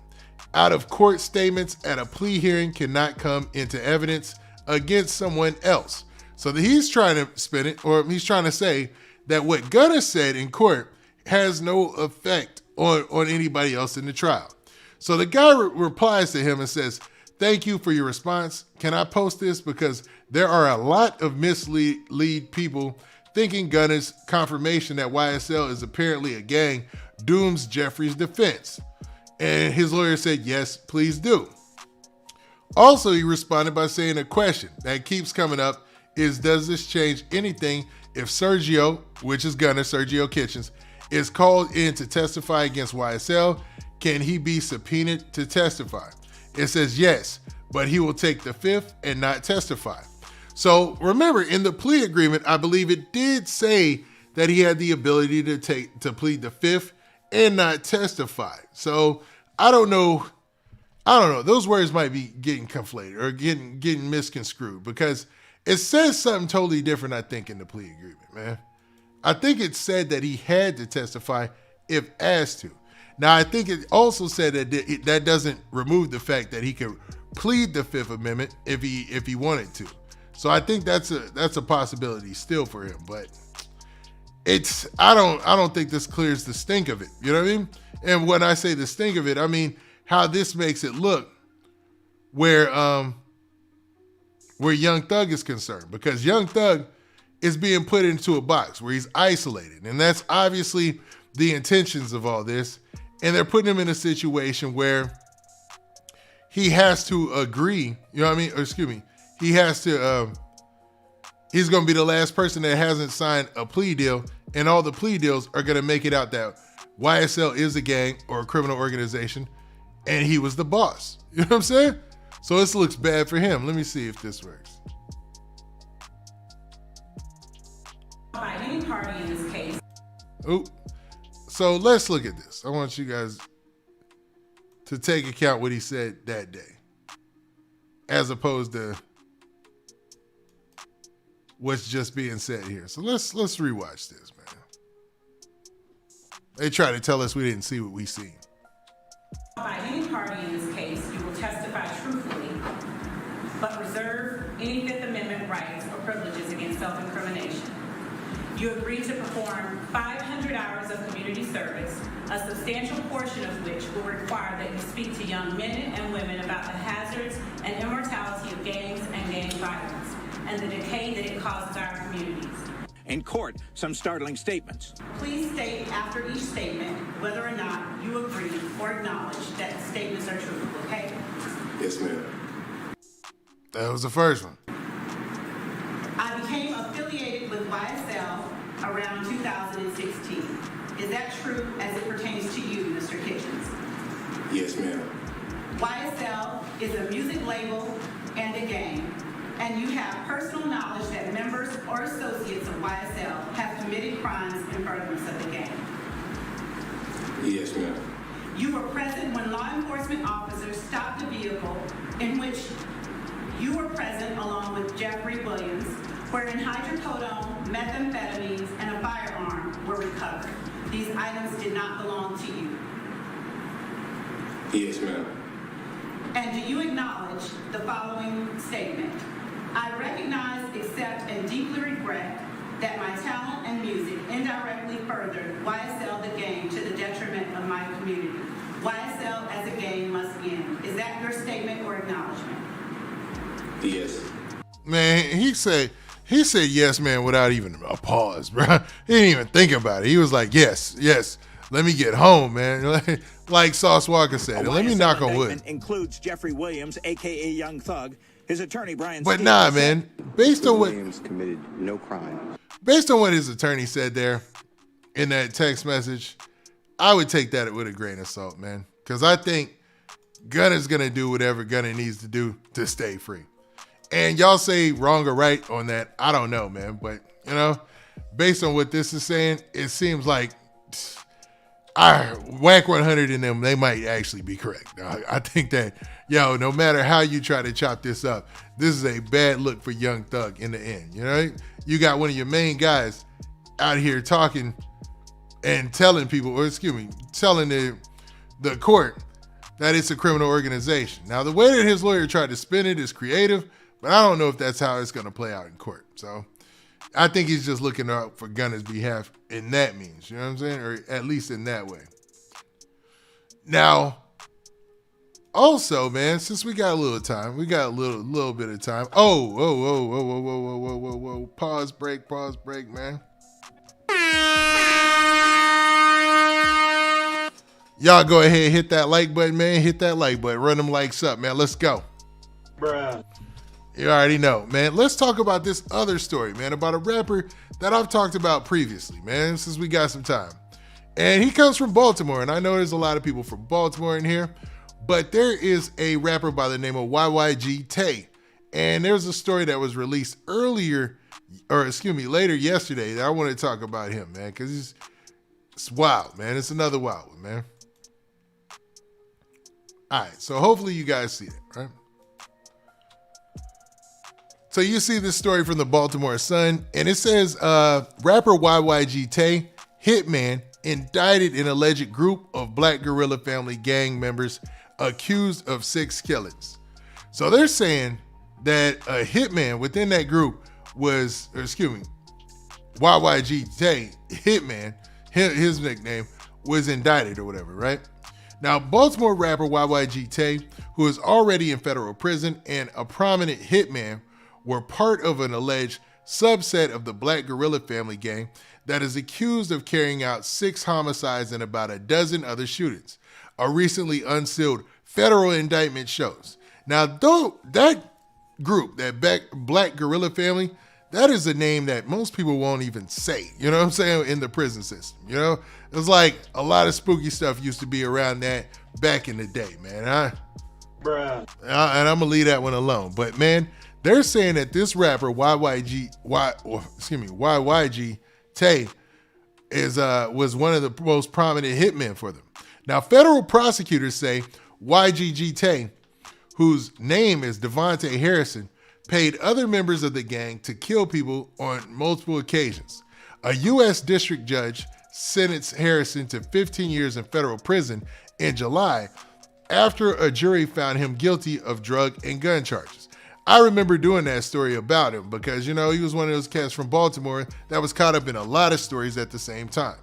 Out of court statements at a plea hearing cannot come into evidence against someone else. So that he's trying to spin it, or he's trying to say that what Gunna said in court has no effect on anybody else in the trial. So the guy replies to him and says, thank you for your response. Can I post this? Because there are a lot of mislead people thinking Gunna's confirmation that YSL is apparently a gang dooms Jeffrey's defense. And his lawyer said, yes, please do. Also, he responded by saying a question that keeps coming up is, does this change anything if Sergio, which is Gunna, Sergio Kitchens, is called in to testify against YSL? Can he be subpoenaed to testify? It says yes, but he will take the fifth and not testify. So remember, in the plea agreement, I believe it did say that he had the ability to plead the fifth and not testify. So I don't know. Those words might be getting conflated or getting misconstrued, because it says something totally different, I think, in the plea agreement, man. I think it said that he had to testify if asked to. Now, I think it also said that that doesn't remove the fact that he could plead the Fifth Amendment if he wanted to. So I think that's a possibility still for him. But I don't think this clears the stink of it. You know what I mean? And when I say the stink of it, I mean how this makes it look where Young Thug is concerned, because Young Thug is being put into a box where he's isolated, and that's obviously the intentions of all this. And they're putting him in a situation where he has to agree, you know what I mean? Or excuse me, he has to, he's going to be the last person that hasn't signed a plea deal, and all the plea deals are going to make it out that YSL is a gang or a criminal organization, and he was the boss. You know what I'm saying? So this looks bad for him. Let me see if this works. By any party Ooh. So let's look at this. I want you guys to take account what he said that day, as opposed to what's just being said here. So let's rewatch this, man. They try to tell us we didn't see what we seen. By any party in this case, you will testify truthfully, but reserve any Fifth Amendment rights or privileges against self-incrimination. You agree to perform 500 hours of community service, a substantial portion of which will require that you speak to young men and women about the hazards and immortality of gangs and gang violence, and the decay that it causes our communities. In court, some startling statements. Please state after each statement whether or not you agree or acknowledge that the statements are truthful, okay? Yes, ma'am. That was the first one. I became affiliated with YSL around 2016. Is that true as it pertains to you, Mr. Kitchens? Yes, ma'am. YSL is a music label and a gang, and you have personal knowledge that members or associates of YSL have committed crimes in furtherance of the gang. Yes, ma'am. You were present when law enforcement officers stopped the vehicle in which you were present along with Jeffrey Williams, wherein hydrocodone, methamphetamines, and a firearm were recovered. These items did not belong to you. Yes, ma'am. And do you acknowledge the following statement? I recognize, accept, and deeply regret that my talent and music indirectly furthered YSL the gang to the detriment of my community. YSL as a gang must end. Is that your statement or acknowledgement? Yes. Man, he said yes, man, without even a pause, bro. He didn't even think about it. He was like, yes. Let me get home, man. Like Sauce Walker said, let me knock on wood. Includes Jeffrey Williams, a.k.a. Young Thug, his attorney, Brian But Stevens, nah, man, based on what Williams committed no crime. Based on what his attorney said there in that text message, I would take that with a grain of salt, man. Because I think Gunna's going to do whatever Gunna needs to do to stay free. And y'all say wrong or right on that, I don't know, man. But, you know, based on what this is saying, it seems like Whack 100 in them, they might actually be correct. I think that, no matter how you try to chop this up, this is a bad look for Young Thug in the end. You know, you got one of your main guys out here talking and telling people, telling the court that it's a criminal organization. Now, the way that his lawyer tried to spin it is creative, but I don't know if that's how it's going to play out in court. So I think he's just looking out for Gunna's behalf in that means, you know what I'm saying? Or at least in that way. Now, also, man, since we got a little time, we got a little bit of time. Whoa. Pause break, man. Y'all go ahead, hit that like button, man. Hit that like button. Run them likes up, man. Let's go. Bruh. You already know, man. Let's talk about this other story, man, about a rapper that I've talked about previously, man, since we got some time. And he comes from Baltimore, and I know there's a lot of people from Baltimore in here, but there is a rapper by the name of YYG Tay. And there's a story that was released later yesterday that I want to talk about him, man, because it's wild, man. It's another wild one, man. All right, so hopefully you guys see it, right? So you see this story from the Baltimore Sun, and it says rapper YYG Tay, hitman, indicted in alleged group of Black Guerrilla Family gang members accused of 6 killings. So they're saying that a hitman within that group YYG Tay, hitman, his nickname, was indicted or whatever, right? Now, Baltimore rapper YYG Tay, who is already in federal prison and a prominent hitman, were part of an alleged subset of the Black Guerrilla Family gang that is accused of carrying out 6 homicides and about a dozen other shootings. A recently unsealed federal indictment shows. Now, that group, that Black Guerrilla Family, that is a name that most people won't even say, you know what I'm saying, in the prison system. You know, it's like a lot of spooky stuff used to be around that back in the day, man. And I'm gonna leave that one alone. But man, they're saying that this rapper YYG Tay was one of the most prominent hitmen for them. Now, federal prosecutors say YGG Tay, whose name is Devontae Harrison, paid other members of the gang to kill people on multiple occasions. A U.S. district judge sentenced Harrison to 15 years in federal prison in July after a jury found him guilty of drug and gun charges. I remember doing that story about him because, he was one of those cats from Baltimore that was caught up in a lot of stories at the same time.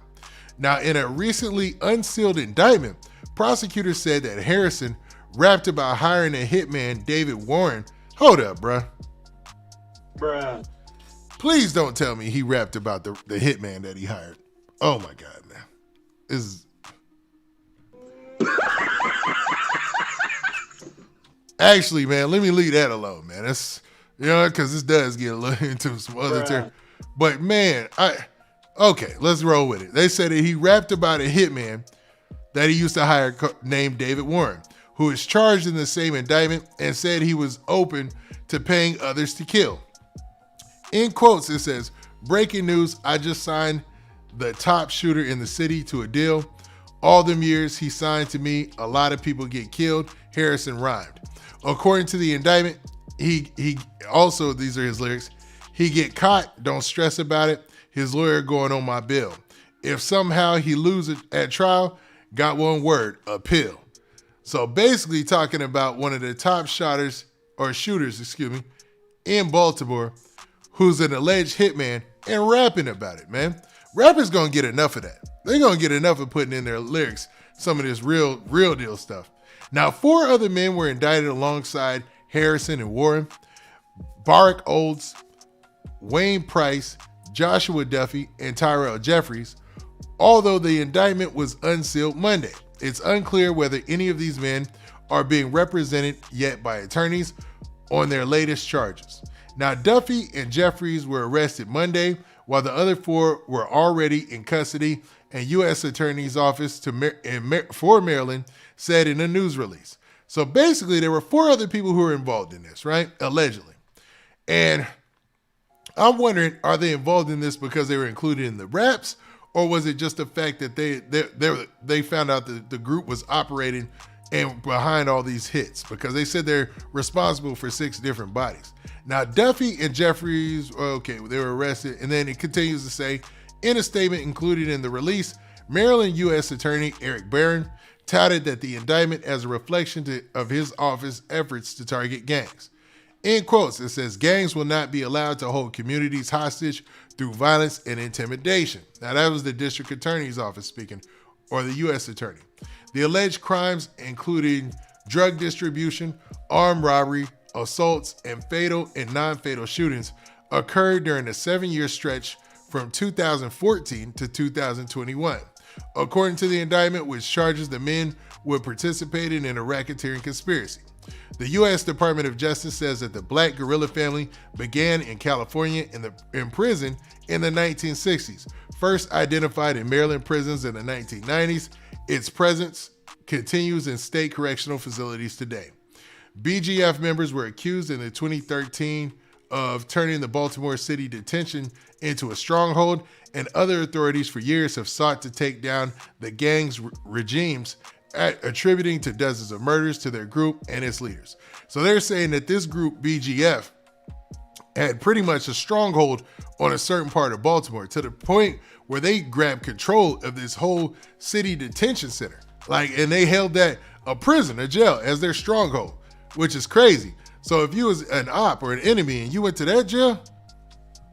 Now, in a recently unsealed indictment, prosecutors said that Harrison rapped about hiring a hitman, David Warren. Hold up, bruh. Please don't tell me he rapped about the hitman that he hired. Oh my God, man. Actually, man, let me leave that alone, man. That's, because this does get a little into some other terms. But man, okay, let's roll with it. They said that he rapped about a hitman that he used to hire named David Warren, who is charged in the same indictment and said he was open to paying others to kill. In quotes, it says, "Breaking news, I just signed the top shooter in the city to a deal. All them years he signed to me, a lot of people get killed." Harrison rhymed. According to the indictment, he also, these are his lyrics, "He get caught, don't stress about it. His lawyer going on my bill. If somehow he loses at trial, got one word, appeal." So basically talking about one of the top shooters, in Baltimore, who's an alleged hitman and rapping about it, man. Rappers gonna get enough of that. They're gonna get enough of putting in their lyrics some of this real deal stuff. Now, 4 other men were indicted alongside Harrison and Warren: Barack Olds, Wayne Price, Joshua Duffy, and Tyrell Jeffries, although the indictment was unsealed Monday. It's unclear whether any of these men are being represented yet by attorneys on their latest charges. Now, Duffy and Jeffries were arrested Monday, while the other 4 were already in custody, and U.S. Attorney's Office for Maryland said in a news release. So basically, there were 4 other people who were involved in this, right? Allegedly. And I'm wondering, are they involved in this because they were included in the raps, or was it just the fact that they found out that the group was operating and behind all these hits? Because they said they're responsible for 6 different bodies. Now, Duffy and Jeffries, okay, they were arrested. And then it continues to say, in a statement included in the release, Maryland U.S. Attorney Eric Barron touted that the indictment as a reflection of his office efforts to target gangs. In quotes, it says, "Gangs will not be allowed to hold communities hostage through violence and intimidation." Now, that was the district attorney's office speaking, or the U.S. attorney. The alleged crimes, including drug distribution, armed robbery, assaults, and fatal and non-fatal shootings, occurred during a 7-year stretch from 2014 to 2021. According to the indictment, which charges the men with participating in a racketeering conspiracy. The U.S. Department of Justice says that the Black guerrilla family began in California in prison in the 1960s, first identified in Maryland prisons in the 1990s. Its presence continues in state correctional facilities today. BGF members were accused in the 2013 of turning the Baltimore City detention into a stronghold, and other authorities for years have sought to take down the gang's regimes, attributing to dozens of murders to their group and its leaders. So they're saying that this group, BGF, had pretty much a stronghold on a certain part of Baltimore, to the point where they grabbed control of this whole city detention center. And they held that a prison, a jail, as their stronghold, which is crazy. So if you was an op or an enemy and you went to that jail,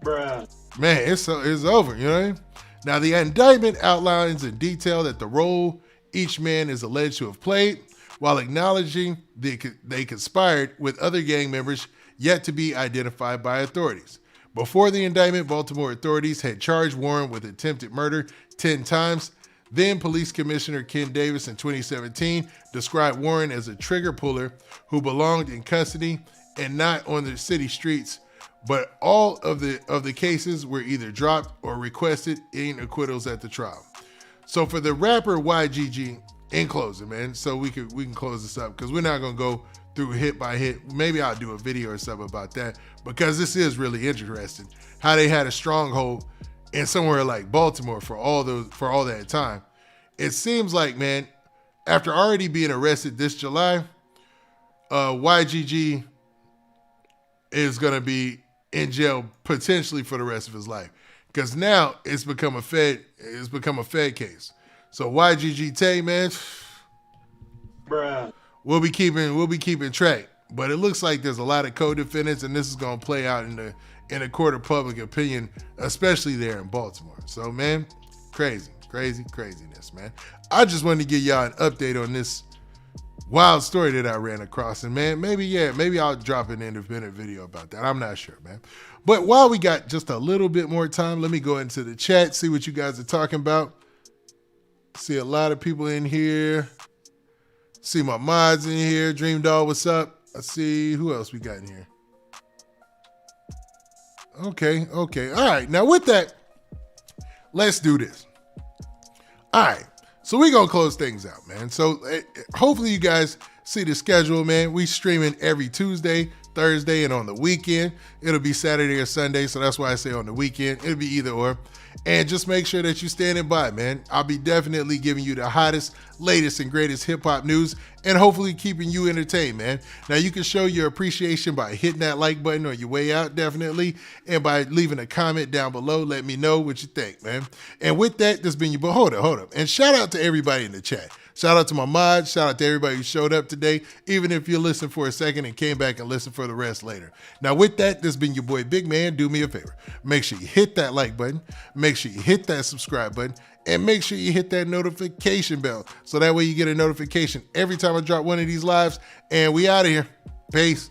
man, it's over, you know what I mean? Now, the indictment outlines in detail that the role each man is alleged to have played, while acknowledging they conspired with other gang members yet to be identified by authorities. Before the indictment, Baltimore authorities had charged Warren with attempted murder 10 times. Then Police Commissioner Ken Davis in 2017 described Warren as a trigger puller who belonged in custody and not on the city streets, but all of the cases were either dropped or requested in acquittals at the trial. So for the rapper YGG, in closing, man, so we can close this up because we're not gonna go through hit by hit. Maybe I'll do a video or something about that because this is really interesting. How they had a stronghold in somewhere like Baltimore for all that time. It seems like, man, after already being arrested this July, YGG is going to be in jail potentially for the rest of his life, because now it's become a Fed case. So YGG Tay, man, Bruh. we'll be keeping track. But it looks like there's a lot of co-defendants, and this is going to play out in the court of public opinion, especially there in Baltimore. So, man, craziness, man. I just wanted to give y'all an update on this wild story that I ran across. And, man, maybe I'll drop an independent video about that. I'm not sure, man. But while we got just a little bit more time, let me go into the chat, see what you guys are talking about. See a lot of people in here. See my mods in here. Dream Doll, what's up? Let's see who else we got in here. Okay. All right. Now with that, let's do this. All right. So we're going to close things out, man. So hopefully you guys see the schedule, man. We streaming every Tuesday, Thursday, and on the weekend. It'll be Saturday or Sunday. So that's why I say on the weekend. It'll be either or. And just make sure that you're standing by, man. I'll be definitely giving you the hottest, latest, and greatest hip-hop news, and hopefully keeping you entertained, man. Now, you can show your appreciation by hitting that like button on your way out, definitely, and by leaving a comment down below. Let me know what you think, man. And with that, this has been your boy. Hold up. And shout out to everybody in the chat. Shout out to my mods. Shout out to everybody who showed up today, even if you listened for a second and came back and listened for the rest later. Now, with that, this has been your boy Big Man. Do me a favor. Make sure you hit that like button. Make sure you hit that subscribe button. And make sure you hit that notification bell, so that way you get a notification every time I drop one of these lives. And we out of here. Peace.